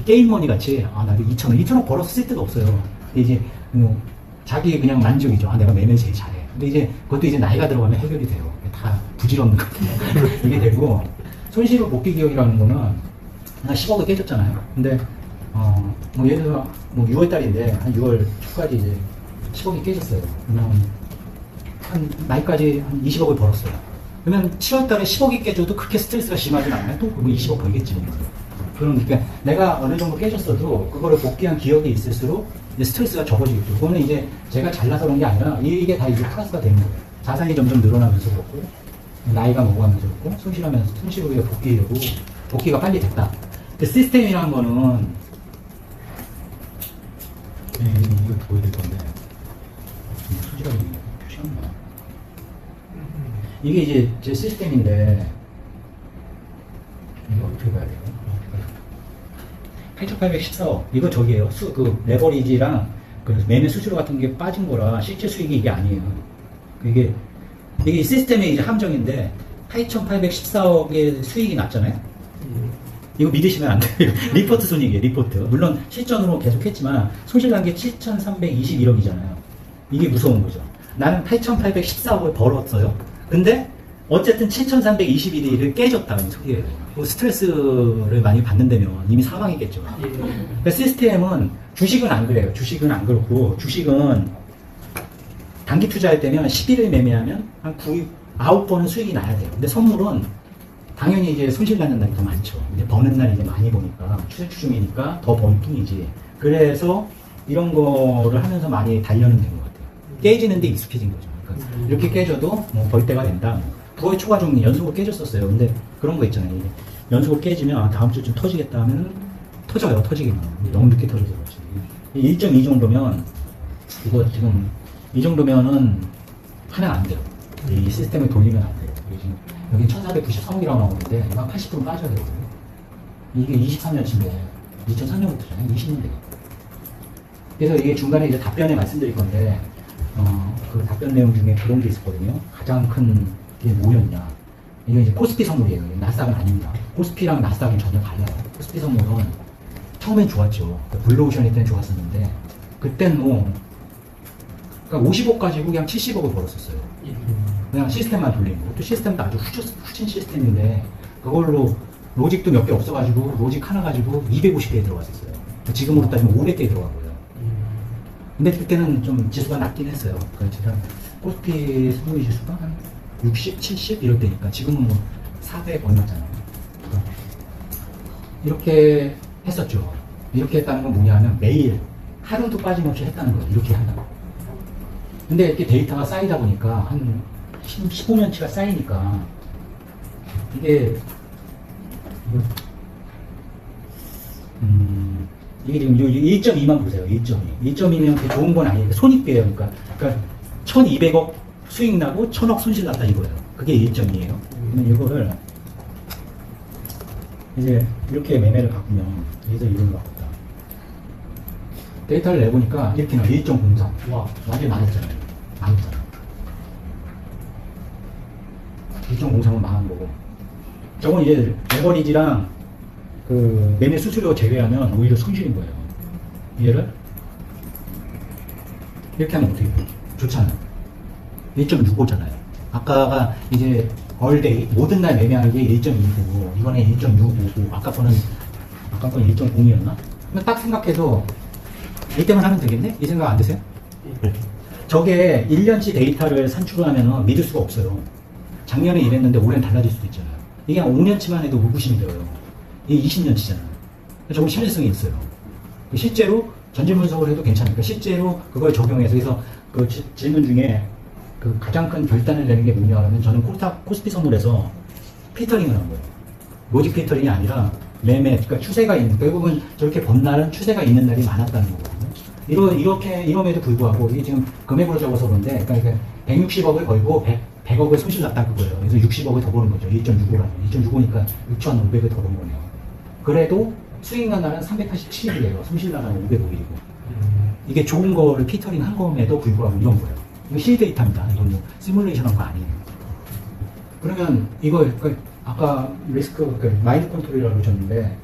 게임머니 같이 나도 2,000억 벌어서 쓸 데가 없어요. 이제 뭐 자기 그냥 만족이죠. 내가 매매 제일 잘해. 근데 이제 그것도 이제 나이가 들어가면 해결이 돼요. 다 부질없는 거예요. 이게 되고 손실후 복귀 기억이라는 거는 한 10억을 깨졌잖아요. 근데 뭐 예를 들어 뭐 6월 달인데 한 6월 초까지 이제 10억이 깨졌어요. 그러면 한 말까지 한 20억을 벌었어요. 그러면 7월 달에 10억이 깨져도 그렇게 스트레스가 심하진 않아요. 또 그거 20억 벌겠지. 그러니까 내가 어느 정도 깨졌어도 그거를 복귀한 기억이 있을수록 이제 스트레스가 적어지겠죠. 그거는 이제 제가 잘나서 그런 게 아니라 이게 다 이제 플러스가 되는 거예요. 자산이 점점 늘어나면서 그렇고 나이가 먹어가면서 그렇고 손실 후에 복귀되고 복귀가 빨리 됐다. 그 시스템이라는 거는 이거 보여드릴 건데 수지라고 표시하나 이게 이제 제 시스템인데 이거 어떻게 봐야 돼요? 8,814억 이거 저기에요. 그 레버리지랑 그 매매 수수료 같은 게 빠진 거라 실제 수익이 이게 아니에요. 이게 시스템의 이제 함정인데 8,814억의 수익이 났잖아요. 이거 믿으시면 안 돼요. 리포트 손익이에요. 리포트. 물론 실전으로 계속 했지만 손실 난 게 7,321억이잖아요. 이게 무서운 거죠. 나는 8,814억을 벌었어요. 근데 어쨌든 7,321일을 깨졌다. 이 소리예요. 스트레스를 많이 받는다면 이미 사망했겠죠. 그러니까 시스템은 주식은 안 그래요. 주식은 안 그렇고 주식은 단기 투자할 때면 10일을 매매하면 한 9번은 수익이 나야 돼요. 근데 선물은 당연히 이제 손실 나는 날이 더 많죠. 이제 버는 날이 이제 많이 보니까 추세 추중이니까 더 번 뿐이지. 그래서 이런 거를 하면서 많이 단련은 된 것 같아요. 깨지는데 익숙해진 거죠. 그러니까 이렇게 깨져도 뭐 벌 때가 된다. 9월 초가 좀 연속으로 깨졌었어요. 근데 그런 거 있잖아요. 연속으로 깨지면 다음 주쯤 터지겠다 하면 터져요. 터지기만. 너무 늦게 터져서 그렇지. 1.2 정도면 이거 지금 이 정도면은 하면 안 돼요. 이 시스템을 돌리면 안 돼요. 지금 여기 1,493억이라고 나오는데 이거 80% 빠져야 되거든요. 이게 23년치인데 2003년부터잖아요. 20년 되고. 그래서 이게 중간에 이제 답변에 말씀드릴 건데 그 답변 내용 중에 그런 게 있었거든요. 가장 큰 게 뭐였냐. 이게 이제 코스피 선물이에요. 나스닥은 아닙니다. 코스피랑 나스닥은 전혀 달라요. 코스피 선물은 처음엔 좋았죠. 블루오션일 때는 좋았었는데 그땐 뭐 그러니까 50억 가지고 그냥 70억을 벌었었어요. 그냥 시스템만 돌리는 거. 또 시스템도 아주 후진 시스템인데 그걸로 로직도 몇 개 없어가지고 로직 하나 가지고 250개에 들어갔었어요. 지금으로 따지면 500개에 들어가고요. 근데 그때는 좀 지수가 낮긴 했어요. 그러니까 제가 코스피 선물 지수가 한 60, 70 이럴 때니까 지금은 뭐 400 얼마잖아요. 이렇게 했었죠. 이렇게 했다는 건 뭐냐 하면 매일 하루도 빠짐없이 했다는 거예요. 이렇게 한다고. 근데 이렇게 데이터가 쌓이다 보니까 한 15년치가 쌓이니까 이게 이게 지금 1.2만 보세요. 1.2. 1.2면 그렇게 좋은 건 아니에요. 손익배예요. 그러니까 1,200억 수익 나고 1,000억 손실 났다 이거예요. 그게 1.2예요. 그러면 이거를 이제 이렇게 매매를 바꾸면 여기서 이런 거 바꾼다. 데이터를 내보니까 이렇게 나와. 1.03. 와, 완전히 망했잖아요. 망했잖아. 1.03은 망한 거고. 저건 이제 레버리지랑 그 매매 수수료 제외하면 오히려 손실인 거예요. 얘를 이렇게 하면 어떻게 돼요? 좋잖아요. 1.65잖아요. 아까가 이제 얼데이 모든 날 매매하는 게 1.2고 이번에 1.65고 아까 거는 1.0이었나? 딱 생각해서 이때만 하면 되겠네? 이 생각 안 드세요? 저게 1년치 데이터를 산출하면 믿을 수가 없어요. 작년에 이랬는데 올해는 달라질 수도 있잖아요. 이게 한 5년치만 해도 의구심이 들어요. 이게 20년치잖아요. 조금 신뢰성이 있어요. 실제로 전질 분석을 해도 괜찮으니까 실제로 그걸 적용해서 그래서 그 질문 중에 그 가장 큰 결단을 내는 게 뭐냐 하면 저는 코스피 선물에서 피터링을 한 거예요. 로직 피터링이 아니라 매매, 그러니까 추세가 있는, 결국은 저렇게 본 날은 추세가 있는 날이 많았다는 거거든요. 이럼에도 불구하고 이게 지금 금액으로 적어서 그런데 그러니까 160억을 걸고 100억을 손실 났다 그거예요. 그래서 60억을 더 버는 거죠. 1.65라면. 1.65니까 6,500을 더 버는 거네요. 그래도 수익 난 날은 387일이에요. 손실 난 날은 505일이고. 이게 좋은 거를 피터링 한 거에도 불구하고 이런 거예요. 이거 실 데이터입니다. 이건 뭐 시뮬레이션 한 거 아니에요. 그러면 이거 아까 리스크 마인드 컨트롤이라고 그러셨는데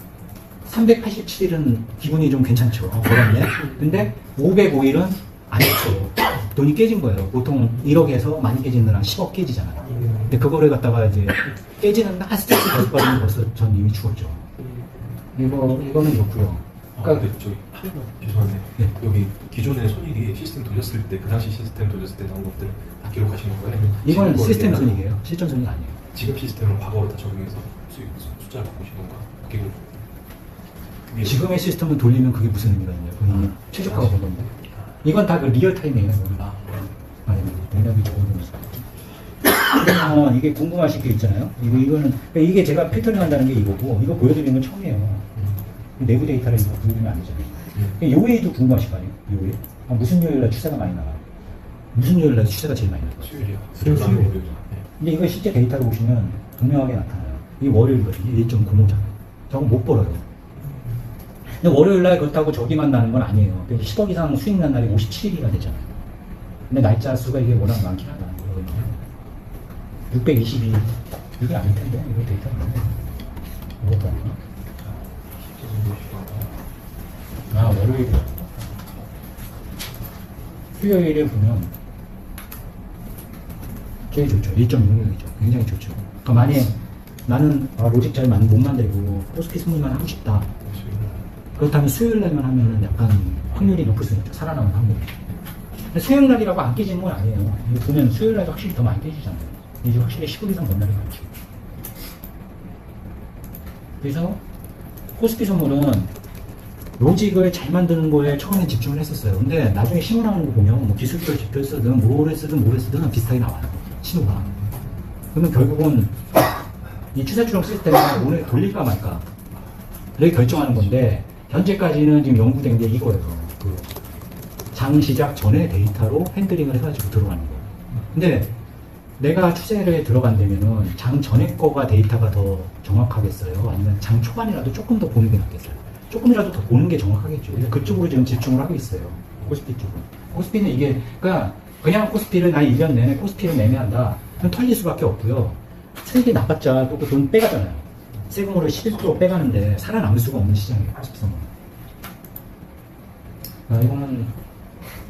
387일은 기분이 좀 괜찮죠. 그렇네. 근데 505일은 안 좋죠. 돈이 깨진 거예요. 보통 1억에서 많이 깨지는 한 10억 깨지잖아요. 근데 그거를 갖다가 이제 깨지는 한 스트레스 더 받으면 벌써 전 이미 죽었죠. 이거는 좋고요. 그러니까 저기 죄송한데 네. 여기 기존의 손익이 시스템 돌렸을 때 그 당시 시스템 돌렸을 때 나온 것들 다 기록하시는 거예요? 이거는 지금 시스템 거를 손익이에요. 실전 손익 아니에요. 지금 시스템을 과거로 다 적용해서 수익 숫자를 바꾸신 건가? 그게 지금의 시스템을 돌리면 그게 무슨 의미가 있냐. 그건 최저가가 보던데. 이건 다 그 리얼 타임이에요. 대답이 적어놓은 그러면 이게 궁금하실 게 있잖아요. 이거는 그러니까 이게 제가 필터링 한다는 게 이거고 이거 보여드리는 건 처음이에요. 내부 데이터를 이거 보여드리면 안 되잖아요. 요일도 궁금하실 거 아니에요? 요일. 무슨 요일날 추세가 많이 나와요? 무슨 요일날 추세가 제일 많이 나와요? 수요일이요. 수요일. 근데 이거 실제 데이터로 보시면 분명하게 나타나요. 이게 월요일거든요. 1.05잖아요. 저건 못 벌어요. 근데 월요일날 그렇다고 저기만 나는 건 아니에요. 10억 이상 수익 난 날이 57일이가 되잖아요. 근데 날짜 수가 이게 워낙 많긴 하다. 622. 이게 아닐 텐데, 이거 데이터가 아닌데. 이것도 아니야? 월요일이야. 수요일에 보면 제일 좋죠. 1.66이죠. 굉장히 좋죠. 그러니까 만약에 나는 로직 잘 못 만들고 코스피 승리만 하고 싶다. 그렇다면 수요일날만 하면 약간 확률이 높을 수 있죠. 살아남은 확률이. 근데 수요일날이라고 안 깨지는 건 아니에요. 이거 보면 수요일날도 확실히 더 많이 깨지잖아요. 이제 확실히 10억 이상 번 날이 많죠. 그래서 코스피 선물은 로직을 잘 만드는 거에 처음에 집중을 했었어요. 근데 나중에 신호 나오는 거 보면 뭐 기술적 지표를 쓰든 뭐를 쓰든 비슷하게 나와요. 신호가. 그러면 결국은 이 추세 추정 시스템을 오늘 돌릴까 말까 를 결정하는 건데 현재까지는 지금 연구된 게 이거예요. 그 장 시작 전에 데이터로 핸들링을 해가지고 들어가는 거예요. 근데 내가 추세를 들어간다면은 장 전에 거가 데이터가 더 정확하겠어요? 아니면 장 초반이라도 조금 더 보는 게 낫겠어요? 조금이라도 더 보는 게 정확하겠죠. 그래서 그쪽으로 지금 집중을 하고 있어요. 코스피 쪽은. 코스피는 이게, 그냥 코스피를 나 1년 내내 코스피를 매매한다. 그럼 털릴 수밖에 없고요. 수익이 나빴자 또 그 돈 빼가잖아요. 세금으로 11% 빼가는데 살아남을 수가 없는 시장이에요. 코스피 선물은. 이거는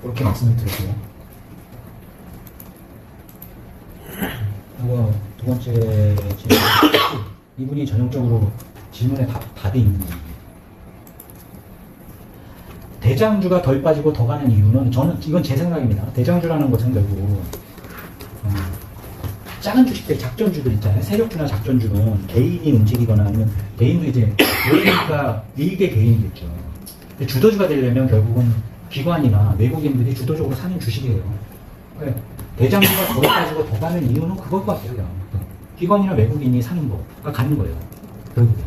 그렇게 말씀을 드렸고요. 이거 두 번째 질문. 이분이 전형적으로 질문에 답이 있는 분이에요. 대장주가 덜 빠지고 더 가는 이유는 이건 제 생각입니다. 대장주라는 것은 결국 작은 주식들, 작전주들 있잖아요. 세력주나 작전주는 개인이 움직이거나 아니면 개인도 이제 모이니까 일개 개인이겠죠. 근데 주도주가 되려면 결국은 기관이나 외국인들이 주도적으로 사는 주식이에요. 대장주가 덜 빠지고 더 가는 이유는 그것 같아요. 기관이나 외국인이 사는 거가 가는 거예요. 결국에.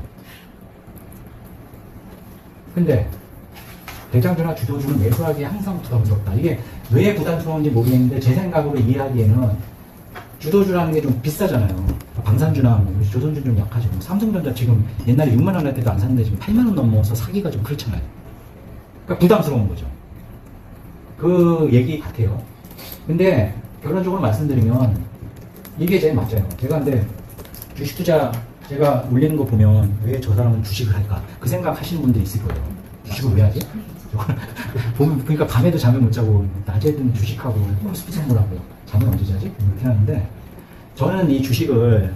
근데 대장주나 주도주는 매수하기에 항상 부담스럽다. 이게 왜 부담스러운지 모르겠는데 제 생각으로 이해하기에는 주도주라는 게 좀 비싸잖아요. 방산주나 뭐 조선주는 좀 약하죠. 뭐 삼성전자 지금 옛날에 6만 원 할 때도 안 샀는데 지금 8만 원 넘어서 사기가 좀 그렇잖아요. 그러니까 부담스러운 거죠. 그 얘기 같아요. 근데 결론적으로 말씀드리면 이게 제일 맞아요. 제가 근데 주식 투자 제가 올리는 거 보면 왜 저 사람은 주식을 할까? 그 생각 하시는 분들 있을 거예요. 주식을 왜 하지? 보면 그러니까 밤에도 잠을 못 자고 낮에는 주식하고 코스피 선물하고 잠을 언제 자지? 이렇게 하는데 저는 이 주식을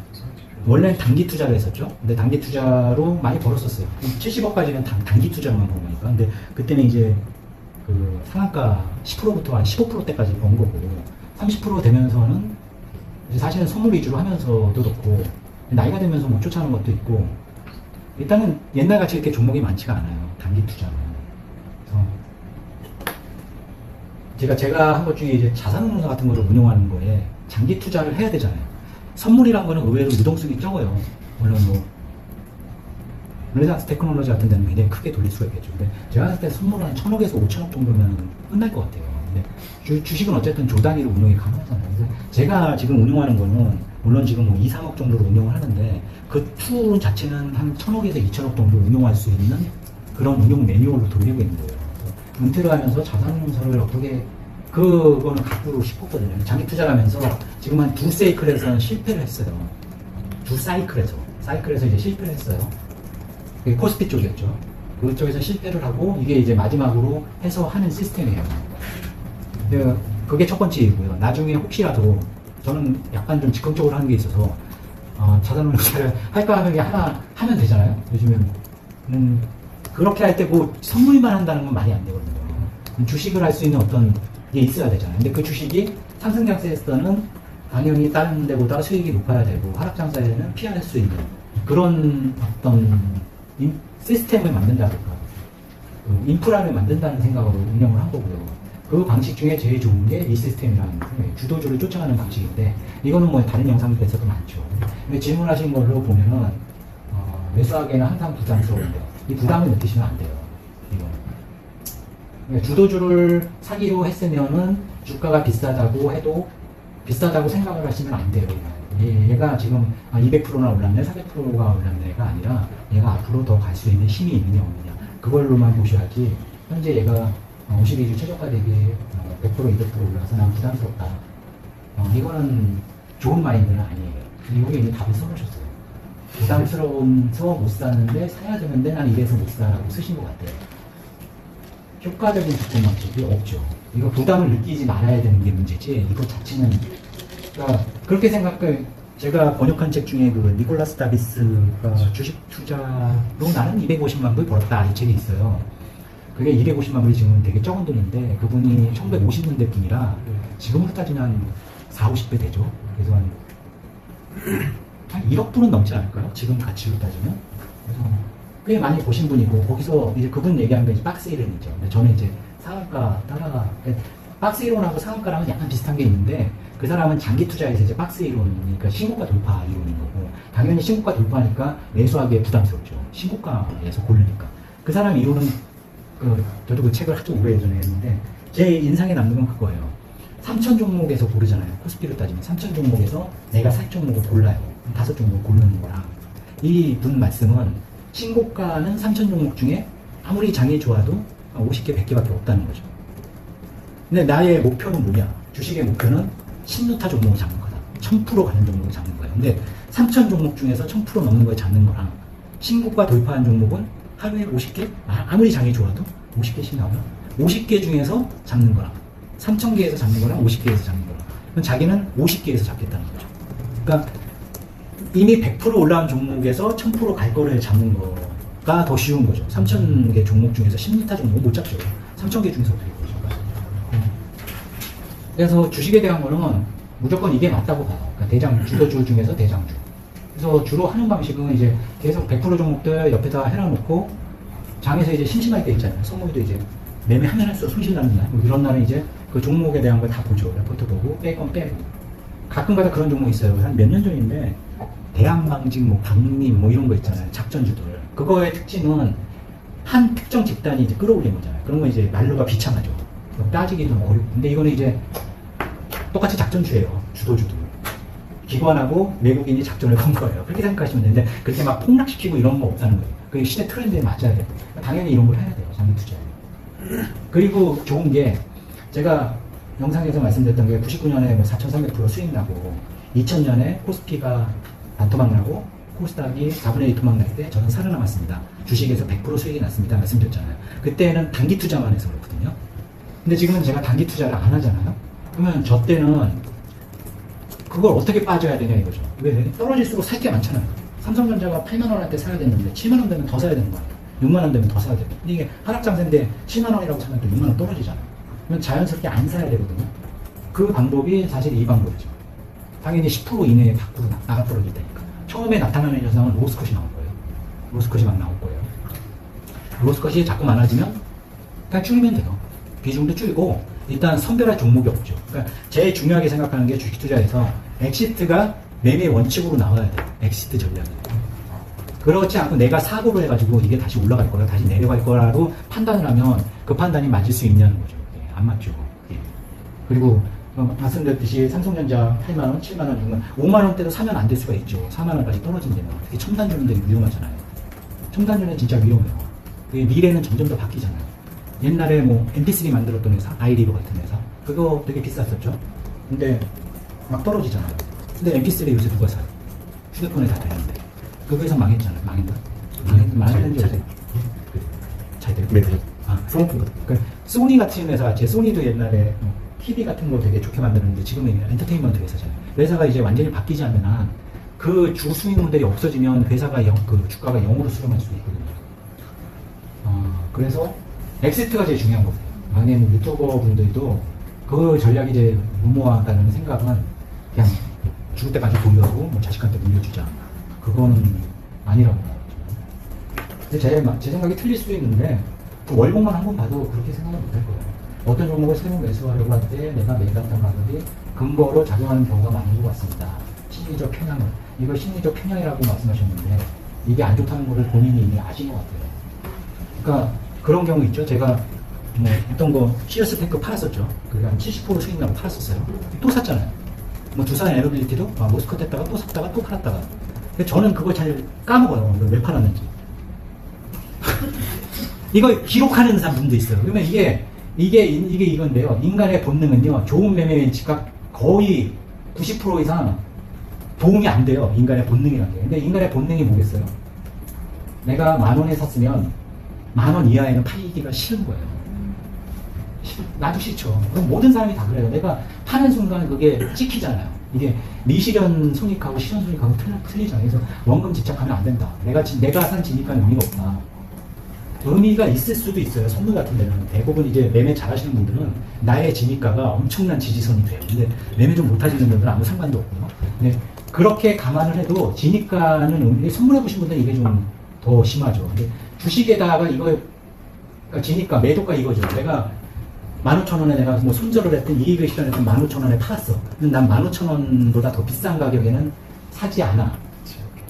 원래는 단기 투자를 했었죠. 근데 단기 투자로 많이 벌었었어요. 70억까지는 단기 투자만 번 거니까. 근데 그때는 이제 그 상한가 10%부터 한 15%대까지 번 거고 30% 되면서는 이제 사실은 선물 위주로 하면서도 그렇고 나이가 들면서 뭐 쫓아오는 것도 있고 일단은 옛날같이 이렇게 종목이 많지가 않아요. 단기 투자는. 그래서 제가 한 것 중에 이제 자산운용사 같은 거를 운용하는 거에 장기 투자를 해야 되잖아요. 선물이란 거는 의외로 유동성이 적어요. 물론 뭐 르네상스 테크놀로지 같은 데는 굉장히 크게 돌릴 수가 있겠죠. 근데 제가 봤을 때 선물은 한 1,000억에서 5,000억 정도면 끝날 것 같아요. 근데 주식은 어쨌든 조 단위로 운용이 가능하잖아요. 그래서 제가 지금 운용하는 거는 물론 지금 뭐 2, 3억 정도로 운용을 하는데 그 툴 자체는 한 1,000억에서 2,000억 정도 운용할 수 있는 그런 운용 매뉴얼로 돌리고 있는 거예요. 은퇴를 하면서 자산운용사를 어떻게 그거는 갖고 싶었거든요. 장기 투자를 하면서 지금 한 두 사이클에서는 실패를 했어요. 두 사이클에서 이제 실패를 했어요. 그게 코스피 쪽이었죠. 그쪽에서 실패를 하고 이게 이제 마지막으로 해서 하는 시스템이에요. 그게 첫 번째 이유고요. 나중에 혹시라도 저는 약간 좀 즉흥적으로 하는 게 있어서 자산운용사를 할까 하면 하나 하면 되잖아요. 요즘은 그렇게 할 때 뭐 선물만 한다는 건 말이 안 되거든요. 주식을 할 수 있는 어떤 게 있어야 되잖아요. 근데 그 주식이 상승장세에서는 당연히 다른 데보다 수익이 높아야 되고 하락장세에는 피할 수 있는 그런 어떤 시스템을 만든다든가 인프라를 만든다는 생각으로 운영을 한 거고요. 그 방식 중에 제일 좋은 게 이 시스템이라는 주도주를 쫓아가는 방식인데 이거는 뭐 다른 영상에서도 많죠. 근데 질문하신 걸로 보면은 매수하기에는 항상 부담스러운데 이 부담을 느끼시면 안 돼요. 그러니까 주도주를 사기로 했으면은 주가가 비싸다고 해도 비싸다고 생각을 하시면 안 돼요. 얘가 지금 200%나 올랐네, 400%가 올랐네가 아니라 얘가 앞으로 더 갈 수 있는 힘이 있느냐 없느냐 그걸로만 보셔야지 현재 얘가 52주 최저가 대비 100% 200% 올라서 난 부담스럽다. 이거는 좋은 마인드는 아니에요. 여기 이제 답을 써놓으셨어요. 부담스러워서 못 사는데 사야 되는데 난 이래서 못 사라고 쓰신 것 같아요. 효과적인 접근 방식이 없죠. 이거 부담을 느끼지 말아야 되는 게 문제지 이거 자체는 그러니까 그렇게 생각해. 제가 번역한 책 중에 그 니콜라스 다비스가 주식 투자로 나는 250만 불 벌었다 이 책이 있어요. 그게 250만 불이 지금 되게 적은 돈인데 그분이 1950년대 분이라 지금으로 따지면 한 4, 50배 되죠. 그래서 한 1억 불은 넘지 않을까요? 지금 가치로 따지면. 그래서 꽤 많이 보신 분이고 거기서 이제 그분 얘기한 게 이제 박스 이론이죠. 근데 저는 이제 상한가 따라가 박스 이론하고 상한가랑은 약간 비슷한 게 있는데 그 사람은 장기 투자에서 이제 박스 이론이니까 신고가 돌파 이론인 거고 당연히 신고가 돌파하니까 매수하기에 부담스럽죠. 신고가에서 고르니까. 그 사람 이론은 저도 그 책을 아주 오래전에 했는데 제 인상에 남는 건 그거예요. 3천 종목에서 고르잖아요. 코스피로 따지면 3천 종목에서 내가 살 종목을 골라요. 5종목을 고르는 거랑 이 분 말씀은 신고가는 3천 종목 중에 아무리 장이 좋아도 50개, 100개밖에 없다는 거죠. 근데 나의 목표는 뭐냐? 주식의 목표는 신루타 종목을 잡는 거다. 1000% 가는 종목을 잡는 거예요. 근데 3천 종목 중에서 1000% 넘는 걸 잡는 거랑 신고가 돌파한 종목은 하루에 50개? 아무리 장이 좋아도 50개씩 나오면 50개 중에서 잡는 거랑 3000개에서 잡는 거랑 50개에서 잡는 거랑 그럼 자기는 50개에서 잡겠다는 거죠. 그러니까 이미 100% 올라온 종목에서 1000% 갈 거를 잡는 거가 더 쉬운 거죠. 3000개 종목 중에서 10m 종목은 못 잡죠. 3000개 중에서 어떻게 보죠. 그래서 주식에 대한 거는 무조건 이게 맞다고 봐요. 그러니까 주도주 중에서 대장주. 그래서 주로 하는 방식은 이제 계속 100% 종목들 옆에다 해놔놓고 장에서 이제 심심할 때 있잖아요. 선물도 이제 매매하면 할수록 손실 나는 날. 이런 날은 이제 그 종목에 대한 걸 다 보죠. 레포트 보고 뺄 건 빼고. 가끔가다 그런 종목 있어요. 한 몇 년 전인데 대한망직, 뭐 박림, 뭐 이런 거 있잖아요. 작전주들. 그거의 특징은 한 특정 집단이 이제 끌어올린 거잖아요. 그런 거 이제 말로가 비참하죠. 따지기 좀 어렵고. 근데 이거는 이제 똑같이 작전주예요. 주도주도. 기관하고 외국인이 작전을 건 거예요. 그렇게 생각하시면 되는데 그렇게 막 폭락시키고 이런 거 없다는 거예요. 그게 시대 트렌드에 맞춰야 돼요. 당연히 이런 걸 해야 돼요. 장기 투자에. 그리고 좋은 게 제가 영상에서 말씀드렸던 게 99년에 4,300% 수익 나고 2000년에 코스피가 반토막 나고 코스닥이 4분의 1 토막 날 때 저는 살아남았습니다. 주식에서 100% 수익이 났습니다. 말씀드렸잖아요. 그때는 단기 투자만 해서 그렇거든요. 근데 지금은 제가 단기 투자를 안 하잖아요. 그러면 저 때는 그걸 어떻게 빠져야 되냐 이거죠. 왜? 떨어질수록 살 게 많잖아요. 삼성전자가 8만 원한테 사야 되는데 7만 원 되면 더 사야 되는 거 아니에요. 6만 원 되면 더 사야 돼요. 근데 이게 하락장세인데 7만 원이라고 사면 또 6만 원 떨어지잖아요. 그러면 자연스럽게 안 사야 되거든요. 그 방법이 사실 이 방법이죠. 당연히 10% 이내에 밖으로 나가떨어질 테니까. 처음에 나타나는 현상은 로스컷이 나올 거예요. 로스컷이 막 나올 거예요. 로스컷이 자꾸 많아지면 그냥 줄이면 돼요. 비중도 줄이고 일단 선별할 종목이 없죠. 그러니까 제일 중요하게 생각하는 게 주식 투자에서 엑시트가 매매 원칙으로 나와야 돼요. 엑시트 전략이. 그렇지 않고 내가 사고를 해가지고 이게 다시 올라갈 거라 다시 내려갈 거라고 판단을 하면 그 판단이 맞을 수 있냐는 거죠. 안 맞죠. 그리고 말씀드렸듯이 삼성전자 8만원, 7만원, 6만원, 5만원대도 사면 안 될 수가 있죠. 4만원까지 떨어진다면. 특히 첨단주는 위험하잖아요. 첨단주는 진짜 위험해요. 미래는 점점 더 바뀌잖아요. 옛날에 뭐 MP3 만들었던 회사, 아이리버 같은 회사, 그거 되게 비쌌었죠. 근데 막 떨어지잖아요. 근데 MP3 요새 누가 사요? 휴대폰에 다 되는데. 그 회사 망했잖아요. 망했나? 망했는지 요새 잘 되고. 네. 스마트폰. 그러니까 소니 같은 회사, 제 소니도 옛날에 TV 같은 거 되게 좋게 만드는데 지금은 엔터테인먼트 회사잖아요. 회사가 이제 완전히 바뀌지 않는 한 그 주 수익 모델이 없어지면 회사가 그 주가가 0으로 수렴할 수도 있거든요. 그래서 엑시트가 제일 중요한 거예요. 만약에 뭐 유튜버 분들도 그 전략이 이제 무모하다는 생각은 그냥 죽을 때까지 보유하고 뭐 자식한테 물려주자. 그거는 아니라고 봐요. 근데 제 생각이 틀릴 수도 있는데 그 월봉만 한번 봐도 그렇게 생각을 못 할 거예요. 어떤 종목을 새로 매수하려고 할 때 내가 매수했던 가격이 근거로 작용하는 경우가 많은 것 같습니다. 심리적 편향을. 이걸 심리적 편향이라고 말씀하셨는데 이게 안 좋다는 것을 본인이 이미 아신 것 같아요. 그러니까 그런 경우 있죠. 제가 뭐 어떤 거 시어스 탱크 팔았었죠. 그게 한 70% 수익 나고 팔았었어요. 또 샀잖아요. 뭐 두산 에너빌리티도 모스컷 했다가 또 샀다가 또 팔았다가. 근데 저는 그걸 잘 까먹어요. 왜 팔았는지. 이거 기록하는 사람분도 있어요. 그러면 이게 이건데요. 인간의 본능은요. 좋은 매매의 지각 거의 90% 이상 도움이 안 돼요. 인간의 본능이라는 게. 근데 인간의 본능이 뭐겠어요? 내가 10,000원에 샀으면 10,000원 이하에는 팔기가 싫은 거예요. 나도 싫죠. 그럼 모든 사람이 다 그래요. 내가 파는 순간 그게 찍히잖아요. 이게 미실현 손익하고 실현 손익하고 틀리잖아요. 그래서 원금 집착하면 안 된다. 내가 산 지니까는 의미가 없다. 의미가 있을 수도 있어요. 선물 같은 데는. 대부분 이제 매매 잘 하시는 분들은 나의 지니가가 엄청난 지지선이 돼요. 근데 매매 좀 못하시는 분들은 아무 상관도 없고요. 근데 그렇게 감안을 해도 지니가는 선물해 보신 분들은 이게 좀 더 심하죠. 근데 주식에다가 이거 지니가 매도가 이거죠. 내가 15,000원에 내가 뭐 손절을 했든 이익을 실현했든 15,000원에 팔았어. 근데 난 15,000원보다 더 비싼 가격에는 사지 않아.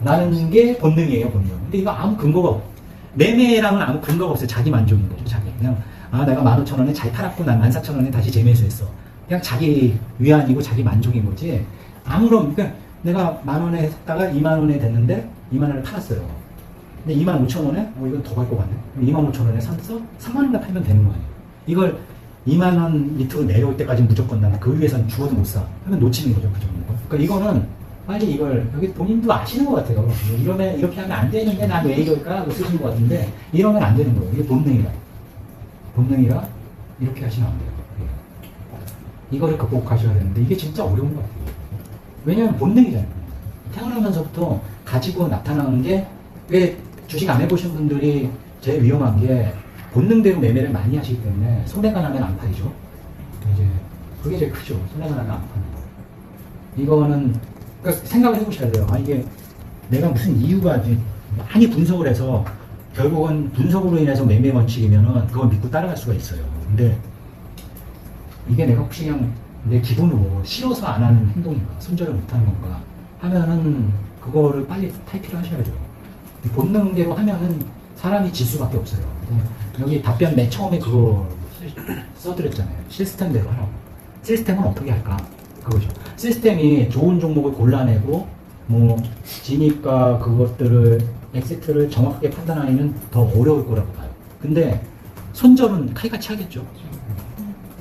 라는 게 본능이에요, 본능. 근데 이거 아무 근거가 없고. 매매랑은 아무 근거가 없어요. 자기 만족인 거죠, 자기. 그냥, 내가 15,000원에 잘 팔았고, 난 14,000원에 다시 재매수했어. 그냥 자기 위안이고 자기 만족인 거지. 그러니까 내가 10,000원에 샀다가 20,000원에 됐는데, 20,000원에 팔았어요. 근데 25,000원에, 이건 더 갈 것 같네. 25,000원에 사서 30,000원에 팔면 되는 거 아니에요. 이걸 20,000원 밑으로 내려올 때까지 무조건 나는 그 위에서는 죽어도 못 사. 그러면 놓치는 거죠, 그 정도. 그러니까 이거는 빨리 이걸, 여기 본인도 아시는 것 같아요. 이렇게 하면 안 되는데 난 왜 이럴까? 하고 쓰시는 것 같은데, 이러면 안 되는 거예요. 이게 본능이라. 본능이라 이렇게 하시면 안 돼요. 이거를 극복하셔야 되는데, 이게 진짜 어려운 것 같아요. 왜냐하면 본능이잖아요. 태어나면서부터 가지고 나타나는 게, 왜 주식 안 해보신 분들이 제일 위험한 게, 본능대로 매매를 많이 하시기 때문에, 손해가 나면 안 팔리죠. 이제, 그게 제일 크죠. 손해가 나면 안 파는 거. 이거는, 그러니까 생각을 해보셔야 돼요. 이게 내가 무슨 이유가 많이 분석을 해서 결국은 분석으로 인해서 매매 원칙이면은 그걸 믿고 따라갈 수가 있어요. 근데 이게 내가 혹시 그냥 내 기본으로 싫어서 안 하는 행동인가, 손절을 못 하는 건가 하면은 그거를 빨리 타이피를 하셔야죠. 본능대로 하면은 사람이 질 수밖에 없어요. 여기 답변 맨 처음에 그거 써드렸잖아요. 시스템대로 하라고. 시스템은 어떻게 할까? 그거죠. 시스템이 좋은 종목을 골라내고 뭐 진입과 그것들을 엑시트를 정확하게 판단하기는 더 어려울 거라고 봐요. 근데 손절은 칼같이 하겠죠.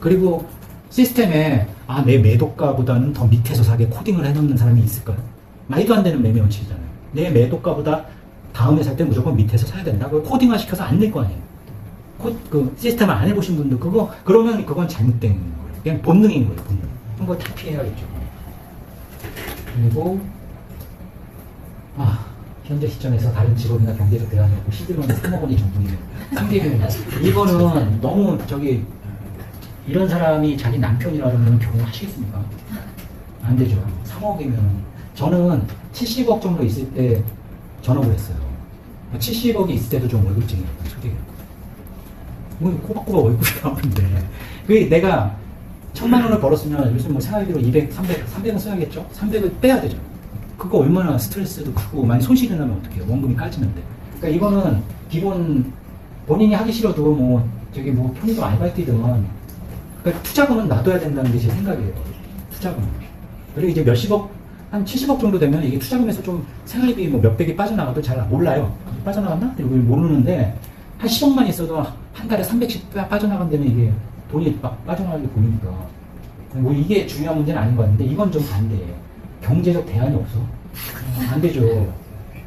그리고 시스템에 내 매도가보다는 더 밑에서 사게 코딩을 해놓는 사람이 있을까요? 말도 안 되는 매매 원칙이잖아요. 내 매도가보다 다음에 살 때 무조건 밑에서 사야 된다. 그걸 코딩화 시켜서 안 낼 거 아니에요. 그 시스템을 안 해보신 분들 그러면 그건 잘못된 거예요. 그냥 본능인 거예요. 본능. 그걸 다 피해야겠죠. 그리고 현재 시점에서 다른 직업이나 경제적 대안이 없고 시드론은 3억 원이 전부이네요. 상대비는 이거는 너무 이런 사람이 자기 남편이라 그러면 결혼하시겠습니까? 안 되죠. 3억이면 저는 70억 정도 있을 때 전업을 했어요. 70억이 있을 때도 좀 월급쟁이였어요. 솔직히 뭐 꼬박꼬박 월급이 나오는데 그게 내가 1000만 원을 벌었으면 요즘 뭐 생활비로 200, 300은 써야겠죠? 300을 빼야 되죠. 그거 얼마나 스트레스도 크고 많이 손실이 나면 어떡해요. 원금이 까지는데. 그러니까 이거는 기본 본인이 하기 싫어도 뭐 편의점 알바이트든 그러니까 투자금은 놔둬야 된다는 게 제 생각이에요. 투자금. 그리고 이제 몇십억, 한 70억 정도 되면 이게 투자금에서 좀 생활비 뭐 몇백이 빠져나가도 잘 몰라요. 빠져나갔나? 이걸 모르는데 한 10억만 있어도 한 달에 300씩 빠져나간다면 이게 돈이 막 빠져나가게 보이니까 뭐 이게 중요한 문제는 아닌 것 같은데 이건 좀 반대예요. 경제적 대안이 없어. 안 되죠.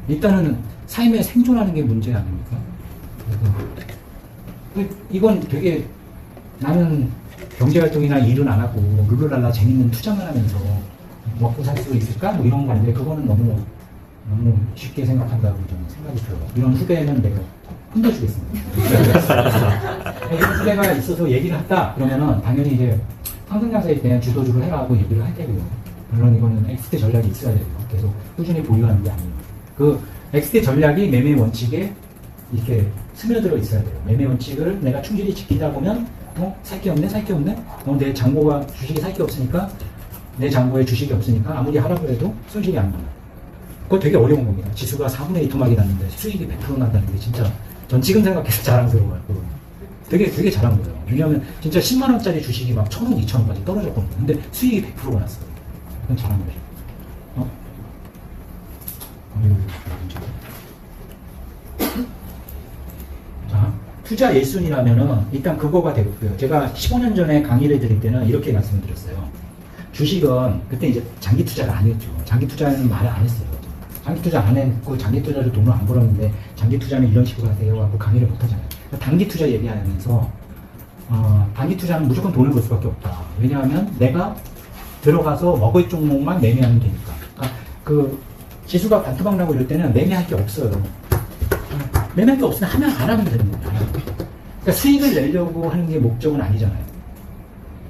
일단은 삶에 생존하는 게 문제 아닙니까? 이건 되게 나는 경제활동이나 일은 안 하고 룰루랄라 재밌는 투자만 하면서 먹고 살 수 있을까? 뭐 이런 건데 그거는 너무 쉽게 생각한다고 저는 생각이 들어요. 이런 후배는 내가 혼내주겠습니다. 이런 후배가 있어서 얘기를 했다 그러면은 당연히 이제 상승장세에 대한 주도주를 해라고 얘기를 할 테고요. 물론 이거는 엑시트 전략이 있어야 돼요. 계속 꾸준히 보유하는 게 아니에요. 그 엑시트 전략이 매매 원칙에 이렇게 스며들어 있어야 돼요. 매매 원칙을 내가 충실히 지키다 보면 살 게 없네? 내 잔고가 주식이 살 게 없으니까 내 잔고에 주식이 없으니까 아무리 하라고 해도 손실이 안 나요. 그거 되게 어려운 겁니다. 지수가 4분의 1 토막이 났는데 수익이 100% 난다는 게 진짜 전 지금 생각해서 자랑스러워요. 되게 잘한 거예요. 왜냐하면 진짜 10만 원짜리 주식이 막 1,000원, 2,000원까지 떨어졌거든요. 근데 수익이 100%가 났어요. 그건 잘한 거죠. 자, 투자 1순위라면은 일단 그거가 되고요. 제가 15년 전에 강의를 드릴 때는 이렇게 말씀을 드렸어요. 주식은 그때 이제 장기 투자가 아니었죠. 장기 투자는 말을 안 했어요. 장기 투자 안 했고 장기 투자로 돈을 안 벌었는데 장기 투자는 이런 식으로 하세요 하고 강의를 못 하잖아요. 단기 투자 얘기하면서 단기 투자는 무조건 돈을 벌 수밖에 없다. 왜냐하면 내가 들어가서 먹을 종목만 매매하면 되니까. 그러니까 그 지수가 반토막 나고 이럴 때는 매매할 게 없어요. 매매할 게 없으면 하면 안 하면 되는 거예요. 그러니까 수익을 내려고 하는 게 목적은 아니잖아요.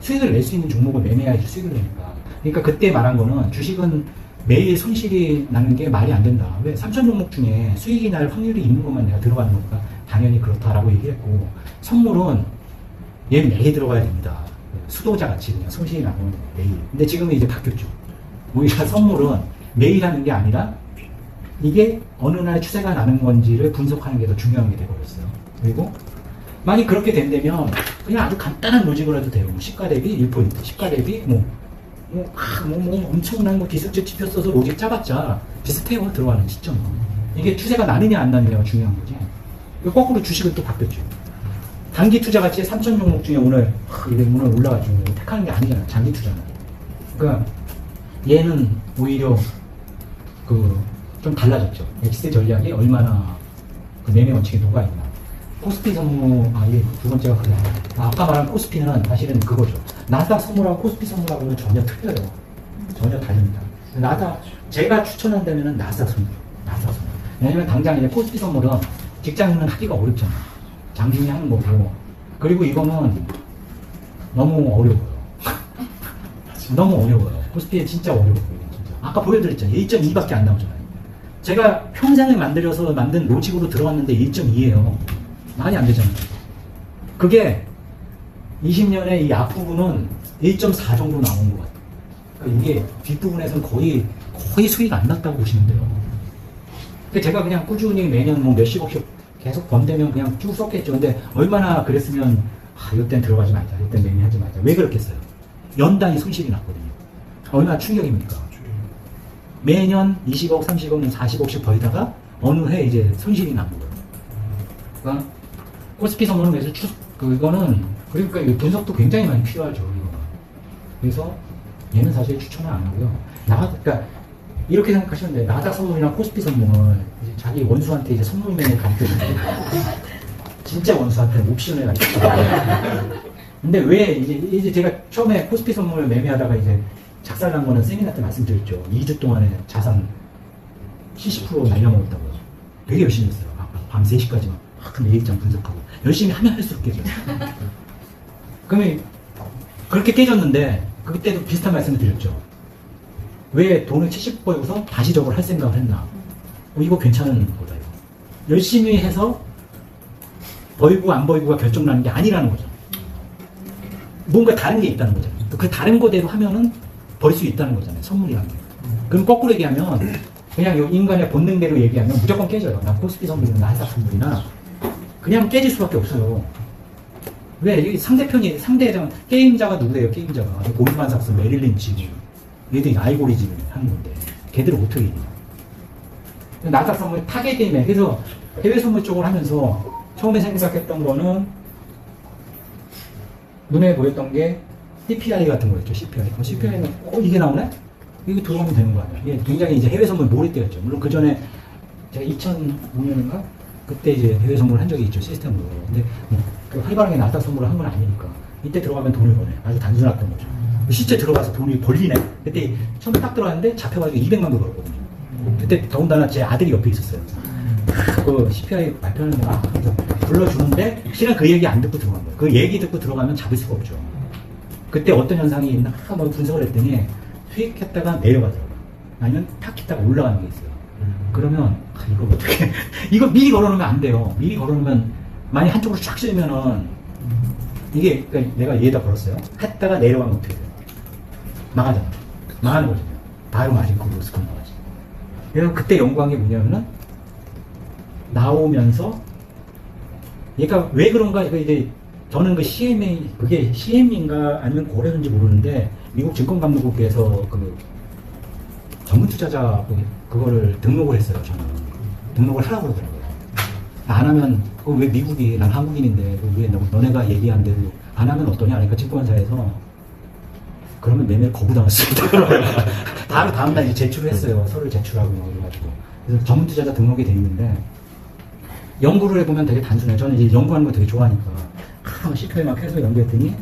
수익을 낼 수 있는 종목을 매매해야지 수익을 내니까. 그러니까 그때 말한 거는 주식은 매일 손실이 나는 게 말이 안 된다. 왜? 3천 종목 중에 수익이 날 확률이 있는 것만 내가 들어가는 거니까 당연히 그렇다라고 얘기했고, 선물은 얘 매일 들어가야 됩니다. 수도자 같이 그냥 손실이 나면 매일. 근데 지금은 이제 바뀌었죠. 오히려 선물은 매일 하는 게 아니라 이게 어느 날 추세가 나는 건지를 분석하는 게 더 중요한 게 되어버렸어요. 그리고 만약 그렇게 된다면 그냥 아주 간단한 로직을 해도 돼요. 뭐 시가 대비 1%, 시가 대비 엄청난 기술적 지표 써서 로직 짜봤자 비슷해요. 들어가는 시점은. 이게 추세가 나느냐 안 나느냐가 중요한 거지. 거꾸로 주식은 또 바뀌었죠. 단기 투자 같이 3천 종목 중에 오늘 올라가지고 택하는 게 아니잖아. 장기 투자는. 그러니까 얘는 오히려 좀 달라졌죠. 엑시트 전략이 얼마나 매매 원칙에 녹아있나. 코스피 선물, 이게 두 번째가 그래. 아까 말한 코스피는 사실은 그거죠. 나스닥 선물하고 코스피 선물하고는 전혀 틀려요. 전혀 다릅니다. 제가 추천한다면 나스닥 선물. 왜냐면 당장 이제 코스피 선물은 직장인은 하기가 어렵잖아요. 장중에 하는 거고. 그리고 이거는 너무 어려워요. 너무 어려워요. 코스피에 진짜 어려워요. 진짜. 아까 보여드렸잖아요. 1.2밖에 안 나오잖아요. 제가 평생을 만든 로직으로 들어왔는데 1.2예요. 말이 안 되잖아요. 그게 20년에 이 앞부분은 1.4 정도 나온 것 같아요. 그러니까 이게 뒷부분에서는 거의 수익이 안 났다고 보시면 돼요. 근데 제가 그냥 꾸준히 매년 뭐 몇십억씩 계속 번대면 그냥 쭉 썼겠죠. 근데 얼마나 그랬으면 이땐 들어가지 말자, 이땐 매매하지 말자. 왜 그렇겠어요? 연단위 손실이 났거든요. 얼마나 충격입니까? 매년 20억, 30억, 40억씩 벌다가 어느 해 이제 손실이 난 거예요. 그러니까 코스피 선물은 그래서 그거는 그러니까 분석도 굉장히 많이 필요하죠. 이거는. 그래서 얘는 사실 추천을 안 하고요. 그러니까 이렇게 생각하시면 돼요. 나스닥 선물이나 코스피 선물 이제 자기 원수한테 이제 선물 매매 가르쳐주는데 진짜 원수한테는 옵션을 가르쳐줘요. 근데 왜 이제 제가 처음에 코스피 선물 매매하다가 이제 작살난 거는 세미나 때 말씀드렸죠. 2주 동안에 자산 70% 날려먹었다고요. 되게 열심히 했어요. 밤 3시까지 막 매입장 분석하고 열심히 하면 할수록 깨져요. 그러면 그렇게 깨졌는데 그때도 비슷한 말씀을 드렸죠. 왜 돈을 70% 벌고서 다시 저걸 할 생각을 했나? 이거 괜찮은 거다 이거. 열심히 해서 벌고 안 벌고가 결정나는 게 아니라는 거죠. 뭔가 다른 게 있다는 거잖아요. 그 다른 거대로 하면은 벌 수 있다는 거잖아요. 선물이라는 게. 그럼 거꾸로 얘기하면 그냥 이 인간의 본능대로 얘기하면 무조건 깨져요. 나 코스피 선물이나 나스닥 선물이나 그냥 깨질 수밖에 없어요. 왜? 이 상대편이 게임자가 누구예요? 게임자가 고ld만 삭스, 메릴 린치 얘들이 알고리즘 하는 건데 걔들을 어떻게 이겨? 나스닥 선물 타겟 게임에 그래서 해외 선물 쪽을 하면서 처음에 생각했던 거는 눈에 보였던 게 CPI 같은 거였죠. CPI. CPI는 이게 나오네? 이게 들어가면 되는 거 아니야? 이게 굉장히 이제 해외 선물 몰입되었죠. 물론 그 전에 제가 2005년인가 그때 이제 해외 선물을 한 적이 있죠. 시스템으로. 근데 그 활발하게 나스닥 선물을 한 건 아니니까 이때 들어가면 돈을 버네. 아주 단순했던 거죠. 실제 들어가서 돈이 벌리네. 그때 처음에 딱 들어갔는데 잡혀가지고 200만 불 벌었거든요. 그때 더군다나 제 아들이 옆에 있었어요. 그 CPI 발표하는 거 불러주는데 실은 그 얘기 안 듣고 들어간 거예요. 그 얘기 듣고 들어가면 잡을 수가 없죠. 그때 어떤 현상이 있나 한번 분석을 했더니 수익했다가 내려가더라고요. 아니면 탁 했다가 올라가는 게 있어요. 그러면 이거 어떻게 이거 미리 걸어놓으면 안 돼요. 미리 걸어놓으면 만약 한쪽으로 쫙 쏠면은 이게 그러니까 내가 얘에다 걸었어요. 했다가 내려가면 어떻게 돼요? 망하잖아. 망하는 거잖아요. 바로 마진 콜 로스 콜 나가지. 그래서 그때 연구한 게 뭐냐면은 나오면서 얘가 왜 그런가 이제 저는 그 CMA 그게 CM인가 아니면 고래인지 모르는데 미국 증권감독국에서 그 전문 투자자 그거를 등록을 했어요. 저는 등록을 하라고 그러더라고요. 안 하면 왜 미국이 난 한국인인데 왜 너네가 얘기한 대로 안 하면 어떠냐? 그러니까 증권사에서 그러면 매매를 거부당했습니다. 바로 다음날 이제 제출을 했어요. 서류를 제출하고 그래가지고 그래서 전문 투자자 등록이 돼 있는데 연구를 해보면 되게 단순해요. 저는 이제 연구하는 거 되게 좋아하니까 CPI 막 해서 연구했더니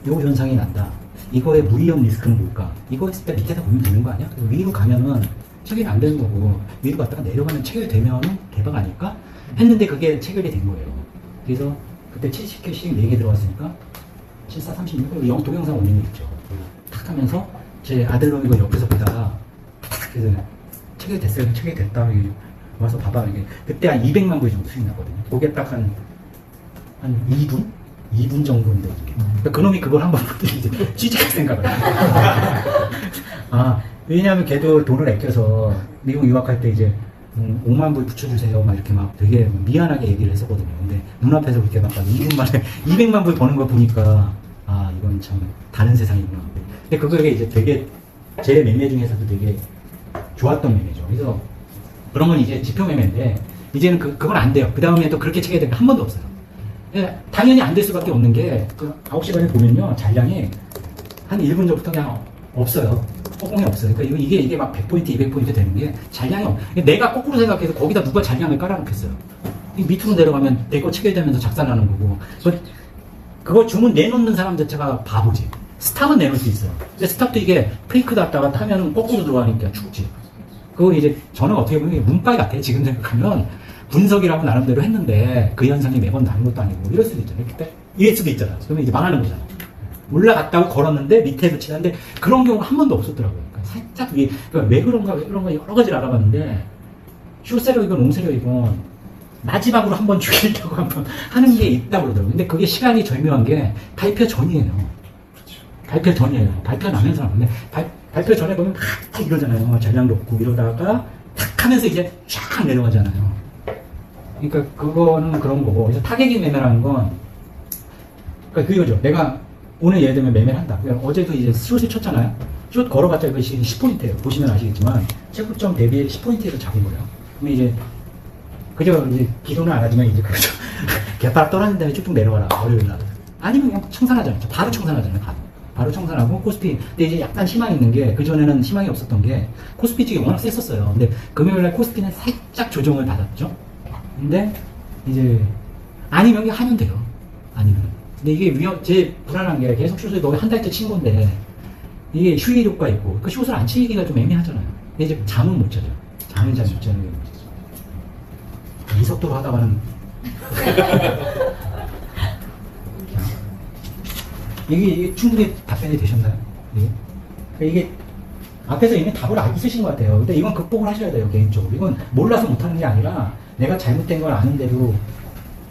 요 현상이 난다. 이거의 무위험 리스크는 뭘까? 이거 했을 때 밑에다 보면 되는 거 아니야? 위로 가면은 체결이 안 되는 거고 위로 갔다가 내려가면 체결되면은 대박 아닐까? 했는데 그게 체결이 된 거예요. 그래서 그때 70개씩 4개 들어갔으니까 74, 36, 동영상 올리는 게 있죠. 탁 하면서 제 아들놈 이거 옆에서 보다가 탁 해서 체결됐어요. 체결됐다. 와서 봐봐. 이게 그때 한 200만 불 정도 수익 나거든요. 그게 딱 한 2분? 2분 정도인데. 그러니까 그놈이 그걸 한번 이제 취직할 생각을 해요. 왜냐하면 걔도 돈을 아껴서 미국 유학할 때 이제 5만 불 붙여주세요. 막 이렇게 막 되게 미안하게 얘기를 했었거든요. 근데 눈앞에서 그렇게 막 2분 만에 200만 불 버는 거 보니까 이건 참 다른 세상이구나. 근데 그게 이제 되게 제 매매 중에서도 되게 좋았던 매매죠. 그래서 그런 건 이제 지표 매매인데 이제는 그건 안 돼요. 그 다음에 또 그렇게 체결된 게 한 번도 없어요. 당연히 안 될 수밖에 없는 게, 9시간에 보면요, 잔량이 한 1분 전부터 그냥 없어요. 허공이 없어요. 그러니까 이게 막 100포인트, 200포인트 되는 게 잔량이 없어요. 내가 거꾸로 생각해서 거기다 누가 잔량을 깔아놓겠어요. 밑으로 내려가면 내 거 체결되면서 작살나는 거고. 그거 주문 내놓는 사람 자체가 바보지. 스탑은 내놓을 수 있어요. 근데 스탑도 이게 페이크 났다가 타면은 거꾸로 들어가니까 죽지. 그거 이제 저는 어떻게 보면 문빨 같아요. 지금 생각하면. 분석이라고 나름대로 했는데 그 현상이 매번 나는 것도 아니고 이럴 수도 있잖아요. 그때 이럴 수도 있잖아. 그러면 이제 망하는 거잖아. 올라갔다고 걸었는데 밑에서 치는데 그런 경우가 한 번도 없었더라고요. 그러니까 살짝 위에 그러니까 왜 그런가 여러 가지를 알아봤는데 숏세력이건 롱세력이건 마지막으로 한번 죽이려고 한번 하는 게 있다고 그러더라고요. 근데 그게 시간이 절묘한 게 발표 전이에요. 발표 전이에요. 발표 나면서 나는데 발표 전에 보면 막 이러잖아요. 전략도 없고 이러다가 탁 하면서 이제 쫙 내려가잖아요. 그러니까 그거는 그런 거고. 그래서 타겟이 매매라는 건 그러니까 그거죠. 내가 오늘 예를 들면 매매를 한다. 그러니까 어제도 이제 숏을 쳤잖아요. 숏 걸어봤자 이거 10포인트예요. 보시면 아시겠지만 최고점 대비 10포인트에서 잡은 거예요. 그럼 이제 그저 이제 기도는 안 하지만 이제 그렇죠. 개파락 떨어진 다음에 쭉쭉 내려가라. 월요일 날. 아니면 그냥 청산하잖아요. 바로 청산하잖아요. 바로 청산하고 코스피. 근데 이제 약간 희망이 있는 게 그전에는 희망이 없었던 게 코스피 쪽이 워낙 셌었어요. 근데 금요일 날 코스피는 살짝 조정을 받았죠. 근데 이제 아니면 그냥 하면 돼요. 아니면. 근데 이게 제일 불안한 게 계속 숏을 너무 한 달째 친 건데 이게 휴일 효과 있고 그 숏을 안 치기가 좀 애매하잖아요. 근데 이제 잠은 못 자죠. 잠은 잘 못 자는 게 문제죠. 이 속도로 하다가는 이게 충분히 답변이 되셨나요? 네. 이게 앞에서 이미 답을 있으신 것 같아요. 근데 이건 극복을 하셔야 돼요, 개인적으로. 이건 몰라서 못하는 게 아니라 내가 잘못된 걸 아는데도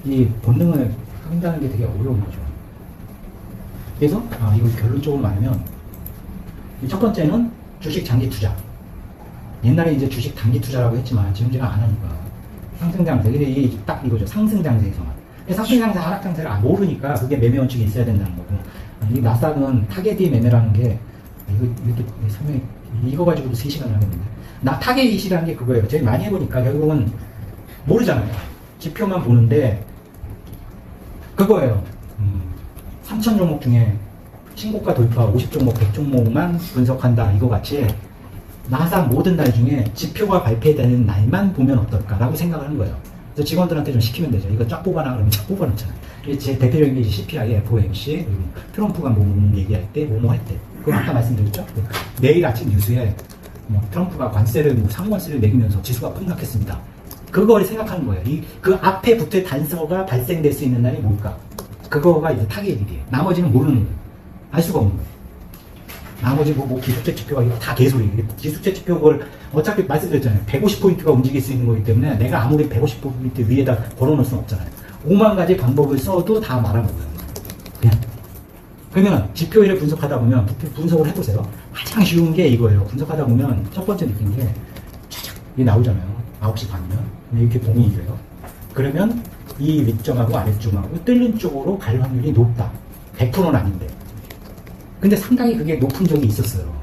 이 본능을 한다는 게 되게 어려운 거죠. 그래서 이걸 결론적으로 말하면 첫 번째는 주식 장기 투자. 옛날에 이제 주식 단기 투자라고 했지만 지금 제가 안 하니까 상승장세. 근데 이게 딱 이거죠. 상승장세에서만. 상승장세, 하락장세를 모르니까 그게 매매 원칙이 있어야 된다는 거고. 이 나스닥은 타겟이 매매라는 게 이것도 설명이 이거 가지고도 3시간 하겠는데. 타겟이시라는 게 그거예요. 제일 많이 해보니까 결국은 모르잖아요. 지표만 보는데 그거예요. 3,000 종목 중에 신고가 돌파 50종목, 100종목만 분석한다. 이거 같이 나스닥 모든 날 중에 지표가 발표되는 날만 보면 어떨까라고 생각을 한 거예요. 그래서 직원들한테 좀 시키면 되죠. 이거 쫙 뽑아놔. 그러면 쫙 뽑아놓잖아요. 제 대표적인 게 CPI, FOMC, 그리고 트럼프가 뭐 얘기할 때, 뭐뭐 할 때. 그건 아까 말씀드렸죠. 내일 아침 뉴스에 트럼프가 관세를, 상관세를 매기면서 지수가 폭락했습니다. 그걸 생각하는 거예요. 그 앞에 붙을 단서가 발생될 수 있는 날이 뭘까? 그거가 이제 타겟이에요. 나머지는 모르는 거예요. 알 수가 없는 거예요. 나머지 기술적 지표가 이거 다 개소리예요. 기술적 지표 그걸 어차피 말씀드렸잖아요. 150포인트가 움직일 수 있는 거기 때문에 내가 아무리 150포인트 위에다 걸어놓을 수는 없잖아요. 5만 가지 방법을 써도 다 말하는 거예요. 그냥. 그러면 지표를 분석하다 보면 분석을 해보세요. 가장 쉬운 게 이거예요. 분석하다 보면 첫 번째 느낀 게 차착 이게 나오잖아요. 9시 반이면 이렇게 봉이 이래요. 그러면 이 윗점하고 아랫점하고 뚫는 쪽으로 갈 확률이 높다. 100%는 아닌데. 근데 상당히 그게 높은 적이 있었어요.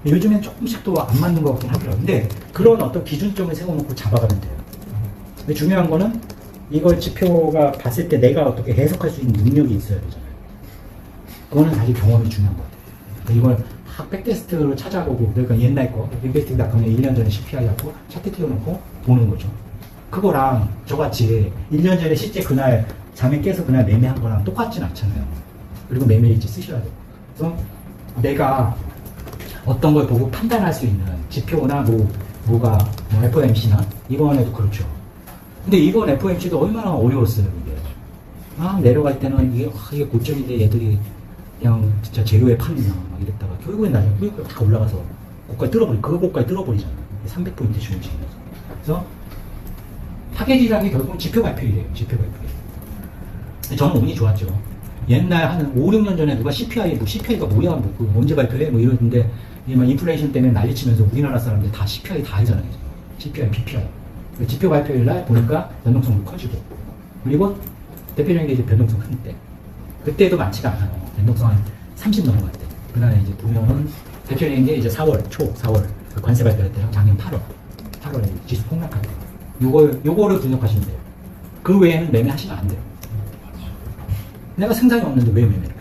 요즘엔 조금씩 또 안 맞는 것 같긴 하더라고요. 근데 그런 어떤 기준점을 세워놓고 잡아가면 돼요. 근데 중요한 거는 이걸 지표가 봤을 때 내가 어떻게 해석할 수 있는 능력이 있어야 되잖아요. 그거는 사실 경험이 중요한 것 같아요. 그러니까 이걸 막 백테스트로 찾아보고, 그러니까 옛날 거, 인베스팅닷컴에 1년 전에 CPI하고 차트 띄워놓고 보는 거죠. 그거랑 저같이 1년 전에 실제 그날 잠에 깨서 그날 매매한 거랑 똑같진 않잖아요. 그리고 매매일지 쓰셔야 돼요. 그래서 내가 어떤 걸 보고 판단할 수 있는 지표나 뭐가 FOMC나 이번에도 그렇죠. 근데 이번 FOMC도 얼마나 어려웠어요, 이게. 내려갈 때는 이게 고점인데 얘들이 그냥 진짜 재료에 팔리나 막 이랬다가 결국엔 나중에 꾸역꾸역 다 올라가서 고가에 뚫어버리고 그 고가에 뚫어버리잖아요. 300포인트 주무시면서. 그래서 타겟이라는 게 결국은 지표 발표이래요. 지표 발표. 저는 운이 좋았죠. 옛날 한 5, 6년 전에 누가 CPI가 뭐야, 언제 발표해? 이러는데, 인플레이션 때문에 난리치면서 우리나라 사람들 다 CPI 다 하잖아요. CPI, PPI. 지표 발표일 날 보니까 변동성도 커지고. 그리고 대표적인 게 이제 변동성 큰 때. 그때도 많지가 않아요. 변동성 한 30 넘어갈 때. 그날에 이제 보면은 대표적인 게 이제 4월, 관세 발표할 때랑 작년 8월에 지수 폭락할 때. 요거를 분석하시면 돼요. 그 외에는 매매하시면 안 돼요. 내가 생산이 없는데 왜 매매를?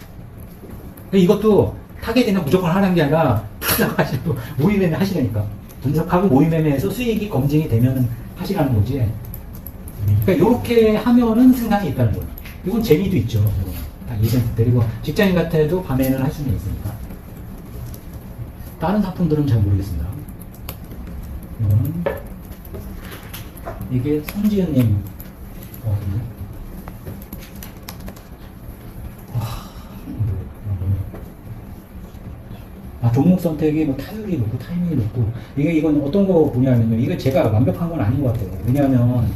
이것도 타겟이나 무조건 하라는 게 아니라 분석하시고 모의 매매 하시라니까. 분석하고 모의 매매에서 수익이 검증이 되면 하시라는 거지. 그러니까 이렇게 하면은 생산이 있다는 거예요. 이건 재미도 있죠. 딱 이벤트 때리고 직장인 같아도 밤에는 할 수는 있으니까. 다른 상품들은 잘 모르겠습니다. 이거는 이게 성지은님 종목 선택이 타율이 높고 타이밍이 높고 이건 어떤 거 보냐면 이거 제가 완벽한 건 아닌 것 같아요. 왜냐하면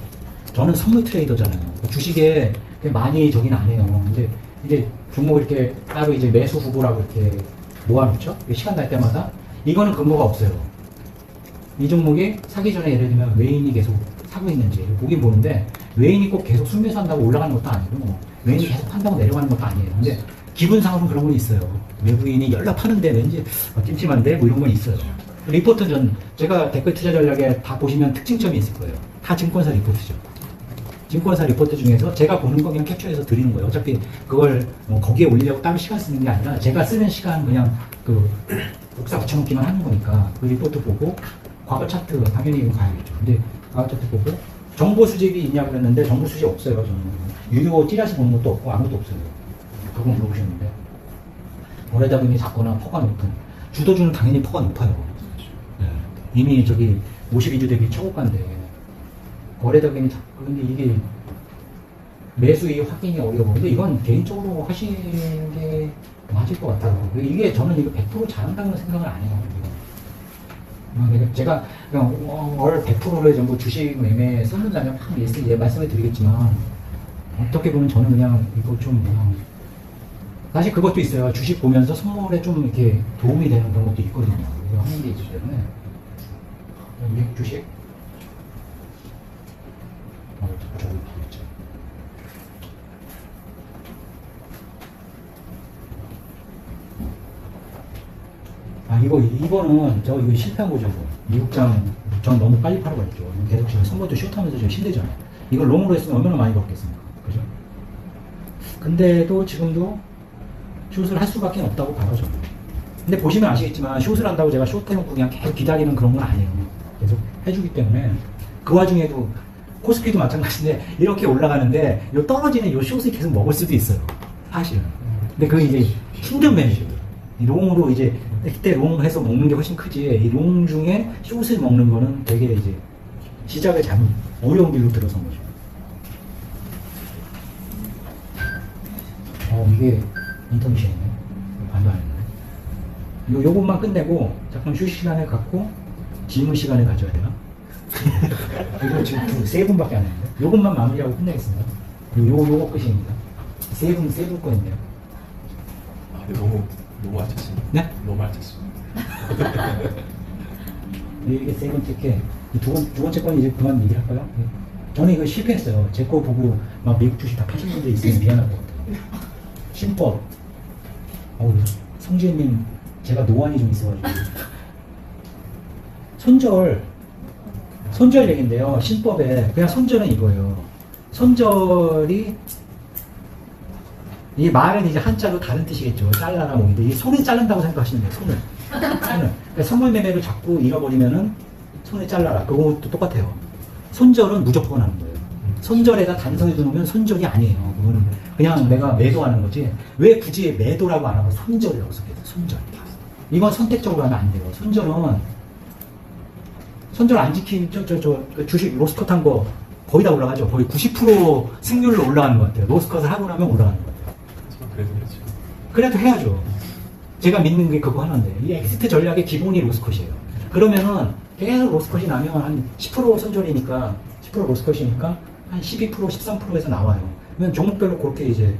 저는 선물 트레이더잖아요. 주식에 많이 저긴 안 해요. 근데 이제 종목 이렇게 따로 이제 매수 후보라고 이렇게 모아놓죠. 시간 날 때마다. 이거는 근거가 없어요. 이 종목이 사기 전에 예를 들면 외인이 계속 사고 있는지 보긴 보는데, 외인이 꼭 계속 순매수한다고 올라가는 것도 아니고 외인이 계속 판다고 내려가는 것도 아니에요. 근데 기분상으로는 그런 건 있어요. 외부인이 연락하는데 왠지 찜찜한데 뭐 이런 건 있어요. 리포트는 제가 댓글 투자 전략에 다 보시면 특징점이 있을 거예요. 다 증권사 리포트죠. 증권사 리포트 중에서 제가 보는 거 그냥 캡처해서 드리는 거예요. 어차피 그걸 뭐 거기에 올리려고 따로 시간 쓰는 게 아니라 제가 쓰는 시간 그냥 그 복사 붙여놓기만 하는 거니까 그 리포트 보고 과거 차트 당연히 이거 가야겠죠. 근데 과거 차트 보고 정보 수집이 있냐고 그랬는데 정보 수집 없어요. 저는 유료 찌라시 보는 것도 없고 아무것도 없어요. 그거 물어보셨는데 원래다 보니 작거나 퍼가 높은 주도주는 당연히 퍼가 높아요. 네. 이미 저기 52주 대비 초고가인데 거래대금이 그런데 이게 매수이 확인이 어려워. 근데 이건 개인적으로 하시는 게 맞을 것 같아요. 이게 저는 이거 100% 잘한다는 생각을 안 해요. 제가 그냥 월 100%를 전부 주식 매매에 썼는다면 말씀을 드리겠지만 어떻게 보면 저는 그냥 이거 좀 그냥 사실 그것도 있어요. 주식 보면서 선물에 좀 이렇게 도움이 되는 그런 것도 있거든요. 이거 하는 게 있기 때문에 미국 주식 저기 보겠죠. 이거는 이거 실패한 거죠. 미국장 전 너무 빨리 팔아버렸죠. 계속 지금 선거도 숏하면서 좀 힘들잖아요. 이걸 롱으로 했으면 얼마나 많이 벌겠습니까? 그죠? 근데도 지금도 숏을 할 수밖에 없다고 봐요, 저는. 근데 보시면 아시겠지만 숏을 한다고 제가 숏 해놓고 그냥 계속 기다리는 그런 건 아니에요. 계속 해주기 때문에 그 와중에도 코스피도 마찬가지인데 이렇게 올라가는데 요 떨어지는 요 숏을 계속 먹을 수도 있어요. 사실은. 근데 그게 이제 힘든 매매죠. 이 롱으로 이제 그때 롱 해서 먹는 게 훨씬 크지. 이 롱 중에 숏을 먹는 거는 되게 이제 시작을 잘못 어려운 길로 들어선 거죠. 이게 인터미션이네. 반도 안 했네. 요것만 끝내고 잠깐 휴식 시간을 갖고 질문 시간을 가져야 되나? 이거 지금 3분밖에 안 했는데. 요것만 마무리하고 끝내겠습니다. 요거 끝입니다. 세 분 거였네요. 근데 너무 알찼습니다. 네? 너무 알찼습니다. 이게 세 번째 게, 두 번째 건 이제 그만 얘기할까요? 저는 이거 실패했어요. 제 거 보고 막 미국 주식 다 파신 분들 있으면 미안할 것 같아요. 신법. 성재님, 제가 노안이 좀 있어가지고. 손절 얘기인데요. 신법에. 그냥 손절은 이거예요. 손절이, 이 말은 이제 한자로 다른 뜻이겠죠. 잘라나 뭐인데, 이 손을 자른다고 생각하시면 돼요. 손을. 그러니까 선물 매매를 자꾸 잃어버리면은 손을 잘라라. 그것도 똑같아요. 손절은 무조건 하는 거예요. 손절에다 단서를 두면 손절이 아니에요. 그거는 그냥 내가 매도하는 거지. 왜 굳이 매도라고 안 하고 손절이라고 써요? 손절. 이건 선택적으로 하면 안 돼요. 손절 안 지킨 그 주식 로스컷 한 거 거의 다 올라가죠. 거의 90% 승률로 올라가는 것 같아요. 로스컷을 하고 나면 올라가는 것 같아요. 그래도 그렇죠. 그래도 해야죠. 제가 믿는 게 그거 하나인데, 이 엑시트 전략의 기본이 로스컷이에요. 그러면은 계속 로스컷이 나면 한 10% 손절이니까 10% 로스컷이니까 한 12%, 13%에서 나와요. 그러면 종목별로 그렇게 이제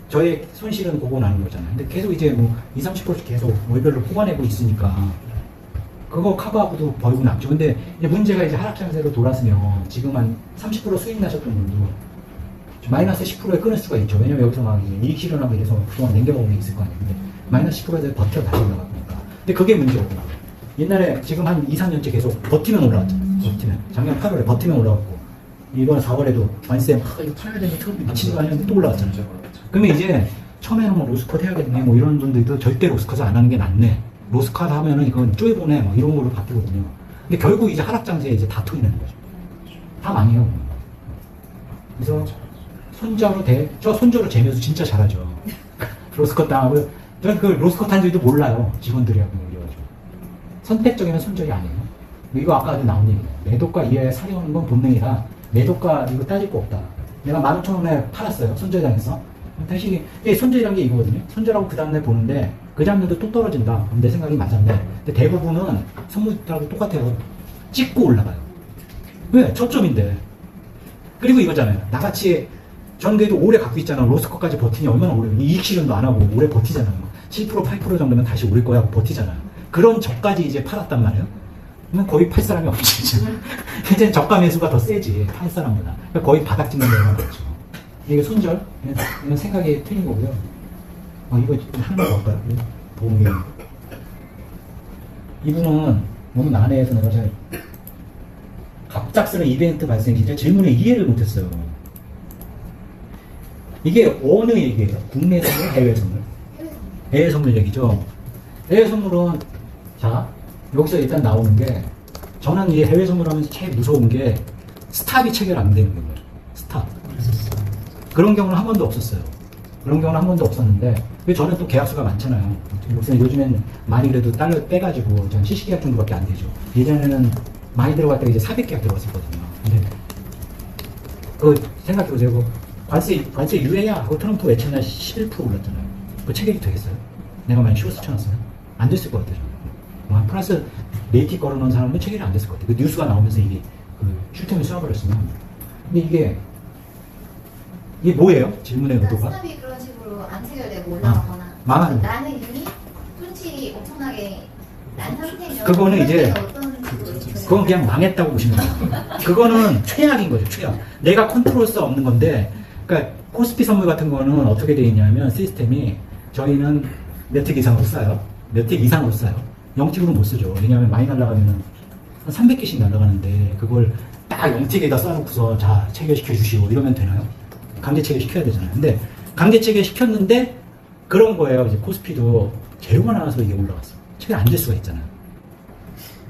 저의 손실은 그거 나는 거잖아요. 근데 계속 이제 뭐 20, 30%씩 계속 월별로 뽑아내고 있으니까 그거 커버하고도 벌고 남죠. 근데 이제 문제가 이제 하락장세로 돌았으면 지금 한 30% 수익 나셨던 분도 마이너스 10%에 끊을 수가 있죠. 왜냐면 여기서 막 이익 실현하고 이래서 그동안 남겨먹은 게 있을 거 아니에요. 근데 마이너스 10%에 버텨 다시 올라가니까. 근데 그게 문제거든요. 옛날에 지금 한 2, 3년째 계속 버티면 올라왔잖아요. 버티면. 작년 8월에 버티면 올라왔고, 이번 4월에도 완쌤, 이거 팔아야 되는데 처음 미치는 거 아니었는데 또 올라왔잖아요. 그러면 이제 처음에는 뭐 로스컷 해야겠네, 뭐 이런 분들도 절대 로스컷을 안 하는 게 낫네. 로스컷 하면은 이건 쪼이보네, 뭐 이런 걸로 바뀌거든요. 근데 결국 이제 하락장세에 이제 다 토해내는 거죠. 다 망해요. 그래서 저 손절을 재면서 진짜 잘하죠. 로스컷 당하고, 저는 그 로스컷 한 줄도 몰라요. 직원들이하고 이래가지고. 선택적인 손절이 아니에요. 이거 아까도 나온 얘기예요. 매도가 이하에 사려오는 건 본능이라 매도가 이거 따질 거 없다. 내가 15,000원에 팔았어요. 손절당해서. 다시 손절이란 게 이거거든요. 손절하고 그 다음날 보는데 그 다음날도 또 떨어진다. 그럼 내 생각이 맞았네. 근데 대부분은 선물하고 똑같아요. 찍고 올라가요. 왜? 저점인데. 그리고 이거잖아요. 나같이 저는 그래도 오래 갖고 있잖아. 로스코까지 버티니 얼마나 오래, 이익 실현도 안 하고 오래 버티잖아요. 7% 8% 정도면 다시 오를 거야 하고 버티잖아요. 그런 저까지 이제 팔았단 말이에요. 그러면 거의 팔 사람이 없지. 이제 저가 매수가 더 세지, 팔 사람보다. 그러니까 거의 바닥 찍는 데가 많죠. 이게 손절? 이건 생각이 틀린 거고요. 이거 하나만 더 할까요? 도움이. 이분은 너무 난해해서 내가 잘 갑작스러운 이벤트 발생 시절 질문에 이해를 못했어요. 이게 어느 얘기예요? 국내 선물, 해외 선물? 해외 선물 얘기죠. 해외 선물은, 자, 여기서 일단 나오는 게, 저는 이 해외 선물 하면서 제일 무서운 게 스탑이 체결 안 되는 거예요. 스탑. 그런 경우는 한 번도 없었어요. 그런 경우는 한 번도 없었는데, 저는 또 계약수가 많잖아요. 요즘엔 많이 그래도 달러 빼가지고, 전 CC계약 정도밖에 안 되죠. 예전에는 많이 들어갈 때 이제 400계약 들어갔었거든요. 근데, 생각해보세요. 관세 유예야 하고 트럼프 외쳤날 11% 올랐잖아요. 그거 체결이 되겠어요? 내가 만약 쇼스 쳐놨으면? 안 됐을 것 같아요. 플러스 네이티 걸어놓은 사람은 체결이 안 됐을 것 같아요. 그 뉴스가 나오면서 이게 슈팅을 쏴버렸으면. 근데 이게 뭐예요? 질문의 의도가? 스탑이 그런 식으로 안 체결되고 올라가거나 망하는 거. 나는 이미 손실이 엄청나게 난 상태면 그거는 이제 그건 그건 그냥 망했다고 보시면 돼요. 그거는 최악인 거죠, 최악. 내가 컨트롤 수 없는 건데, 그러니까 코스피 선물 같은 거는 어떻게 되어 있냐면 시스템이 저희는 몇 틱 이상으로 싸요. 몇 틱 이상으로 싸요. 0틱으로 못 쓰죠. 왜냐하면 많이 날아가면 한 300개씩 날아가는데 그걸 딱 0틱에다 써놓고서 자 체결시켜 주시오 이러면 되나요? 강제 체결시켜야 되잖아요. 근데 강제 체결시켰는데 그런 거예요. 이제 코스피도 재료가 나와서 이게 올라갔어. 체결 안 될 수가 있잖아요.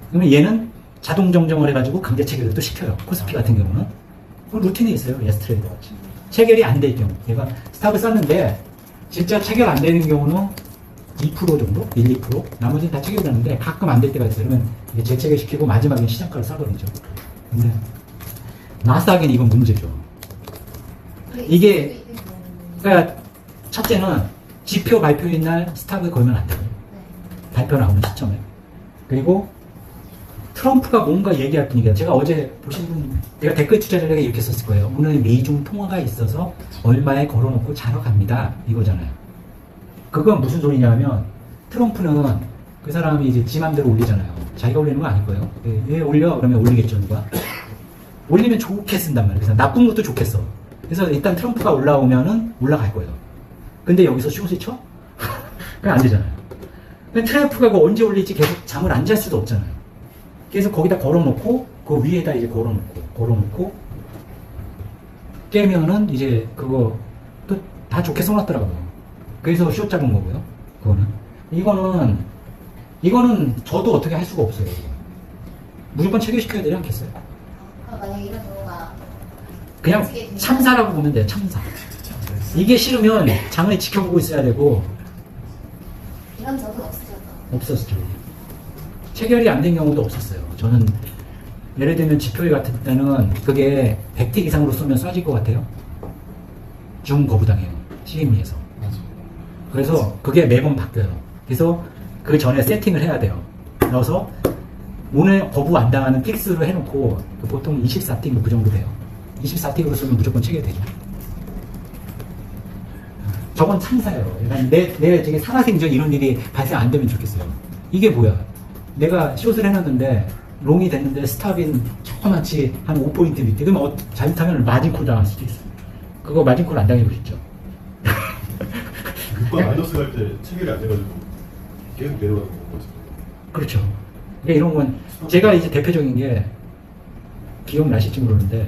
그러면 얘는 자동 정정을 해가지고 강제 체결을 또 시켜요. 코스피 같은 경우는 루틴이 있어요. 예스트레이더 같이. 체결이 안 될 경우, 얘가 스탑을 썼는데 진짜 체결 안 되는 경우는 2% 정도? 1, 2%? 나머지는 다 체결되는데 가끔 안 될 때가 있어요. 그러면 이게 재체결시키고 마지막에 시장가를 싸버리죠. 근데 나스닥은 이건 문제죠. 이게 그러니까 첫째는 지표 발표인 날 스탑을 걸면 안 돼요. 발표 나오는 시점에. 그리고 트럼프가 뭔가 얘기할 분위기야. 제가 어제 보신 분, 제가 댓글 투자자에게 이렇게 썼을 거예요. 오늘 미중 통화가 있어서 얼마에 걸어놓고 자러 갑니다. 이거잖아요. 그건 무슨 소리냐면 트럼프는 그 사람이 이제 지 맘대로 올리잖아요. 자기가 올리는 거 아닐 거예요. 왜 올려? 그러면 올리겠죠, 누가? 올리면 좋게 쓴단 말이에요. 그래서 나쁜 것도 좋겠어. 그래서 일단 트럼프가 올라오면은 올라갈 거예요. 근데 여기서 숏을 쳐? 그냥 안 되잖아요. 트럼프가 그 언제 올릴지 계속 잠을 안 잘 수도 없잖아요. 그래서 거기다 걸어놓고 그 위에다 이제 걸어놓고 깨면은 이제 그거 또 다 좋게 써놨더라고요. 그래서 숏 잡은 거고요. 이거는 저도 어떻게 할 수가 없어요. 무조건 체결시켜야 되지 않겠어요? 만약에 이런 경우가 그냥 참사라고 보면 돼요. 참사. 이게 싫으면 장을 지켜보고 있어야 되고. 이런 적은 없었죠. 체결이 안 된 경우도 없었어요. 저는 예를 들면 지표일 같은 때는 그게 100틱 이상으로 쏘면 쏴질 것 같아요. 중거부당해요. CME에서. 그래서 그게 매번 바뀌어요. 그래서 그 전에 세팅을 해야 돼요. 넣어서 오늘 거부 안 당하는 픽스로 해놓고 보통 24틱 그 정도 돼요. 24틱으로 쏘면 무조건 체결되죠. 저건 참사예요. 내 되게 살아생전 이런 일이 발생 안 되면 좋겠어요. 이게 뭐야? 내가 숏을 해놨는데 롱이 됐는데 스탑인 조그맣지 한 5포인트 밑에 그러면 잘못하면 마진콜 당할 수도 있어요. 그거 마진콜 안 당해보셨죠? 유가 마이너스 갈 때 체결이 안 돼가지고 계속 내려가는 거죠. 그렇죠. 그러니까 이런 건 제가 이제 대표적인 게 기억나실지 모르는데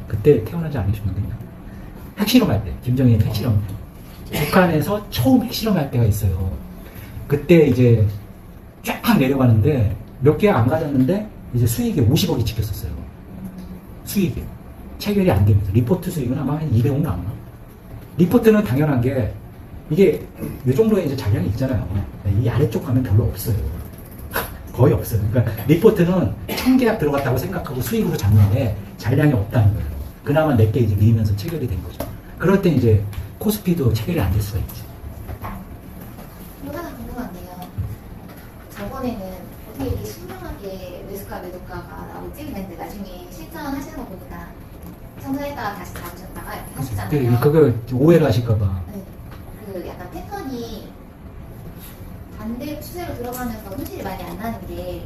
그때 태어나지 않으신 분들이 핵실험할 때 김정일 핵실험 북한에서 처음 핵실험할 때가 있어요. 그때 이제 쫙 내려가는데 몇 개가 안 가졌는데 이제 수익이 50억이 찍혔었어요. 수익이 체결이 안 되면서 리포트 수익은 아마 한 200억 나왔나? 리포트는 당연한 게 이게 이 정도의 이제 잔량이 있잖아요. 이 아래쪽 가면 별로 없어요. 거의 없어요. 그러니까 리포트는 1000계약 들어갔다고 생각하고 수익으로 잡는데 잔량이 없다는 거예요. 그나마 몇 개 이제 밀면서 체결이 된 거죠. 그럴 때 이제 코스피도 체결이 안 될 수가 있지. 또 하나 궁금한데요. 저번에는 어떻게 이렇게 신명하게 매수가 매도가가 나오지? 근데 나중에 실전하시는 거 보니까 전화했다가 다시 잡으셨다가 이렇게 하시잖아요. 그거 오해를 하실까봐. 네. 그 약간 패턴이 반대 추세로 들어가면서 손실이 많이 안 나는 게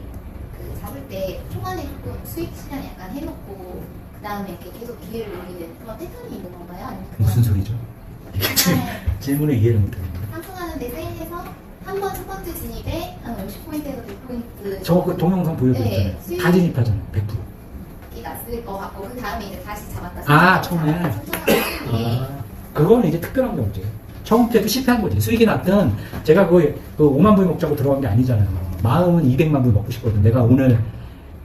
그 잡을 때 초반에 조금 수익 실현 약간 해놓고 그 다음에 이렇게 계속 기회를 노리는 그런 패턴이 있는 건가요? 아니면 그냥 무슨 소리죠? 질문을 이해를 못하겠네. 상승하는데 세일해서 한 번 첫 번째 진입에 한 50포인트에서 100포인트 저 그 동영상 보여드렸잖아요. 네, 수익- 다 진입하잖아요. 100%. 났을 것 같고 그 다음에 이제 다시 잡았다. 아, 처음에? 네. 그거는 이제 특별한 경우지. 처음 때도 실패한 거지. 수익이 났든 제가 그 5만 불 먹자고 들어간 게 아니잖아요. 마음은 200만 불 먹고 싶거든. 내가 오늘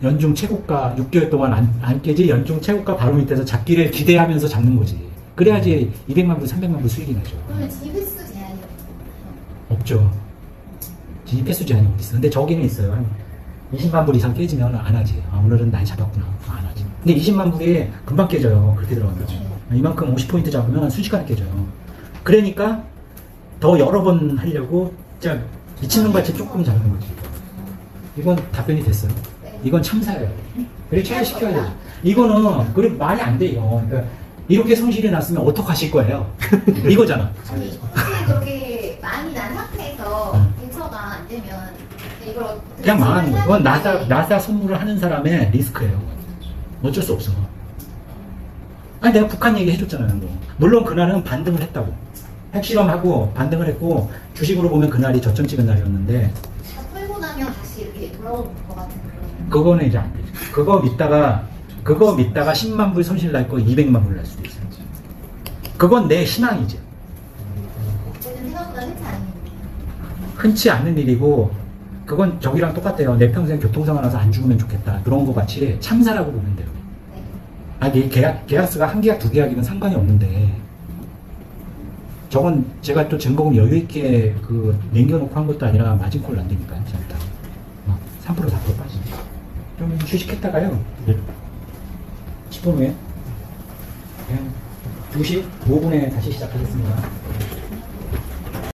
연중 최고가 6개월 동안 안 깨지 연중 최고가 바로 밑에서 잡기를 기대하면서 잡는 거지. 그래야지 200만 불, 300만 불 수익이 나죠. 그러면 진입 횟수 제한이 없죠. 진입 횟수 제한이 어디 있어. 근데 저기는 있어요. 한 20만 불 이상 깨지면 안 하지. 아, 오늘은 많이 잡았구나. 안 하지. 근데 20만 불이 금방 깨져요. 그렇게 들어가면. 이만큼 50포인트 잡으면 순식간에 깨져요. 그러니까 더 여러 번 하려고 진짜 미친놈 같이 조금 잡는 거지. 이건 답변이 됐어요. 이건 참사예요. 그래 체결시켜야 되죠. 이거는 그래 말이 안 돼요. 그러니까 이렇게 손실이 났으면 어떡하실 거예요? 이거잖아. 아니 혹시 그렇게 많이 난 상태에서 대처가 안 되면 이걸 어떻게 그냥 망하는 거예요. 그건 해야 되는지 나사 선물을 하는 사람의 리스크예요. 어쩔 수 없어. 아니 내가 북한 얘기 해줬잖아요. 뭐. 물론 그날은 반등을 했다고. 핵실험하고 반등을 했고 주식으로 보면 그날이 저점 찍은 날이었는데 다 풀고 나면 다시 이렇게 돌아오는 것 같은 그런. 그거는 이제 안 되죠. 그거 믿다가 10만 불 손실 날 거 200만 불 날 수도 있어요. 그건 내 희망이죠. 어쨌든 생각보다 흔치 않은 일이에요. 흔치 않는 일이고 그건 저기랑 똑같아요. 내 평생 교통사고 나서 안 죽으면 좋겠다. 그런 거 같이 참사라고 보면 돼요. 네. 아니 계약서가 한 계약 두 계약이면 상관이 없는데 저건 제가 또 증거금 여유 있게 그 남겨놓고 한 것도 아니라 마진콜 안 되니까요. 잘못하면 3% 4% 빠지니까 좀 휴식했다가요. 10분 후에 그냥 2시 5분에 다시 시작하겠습니다.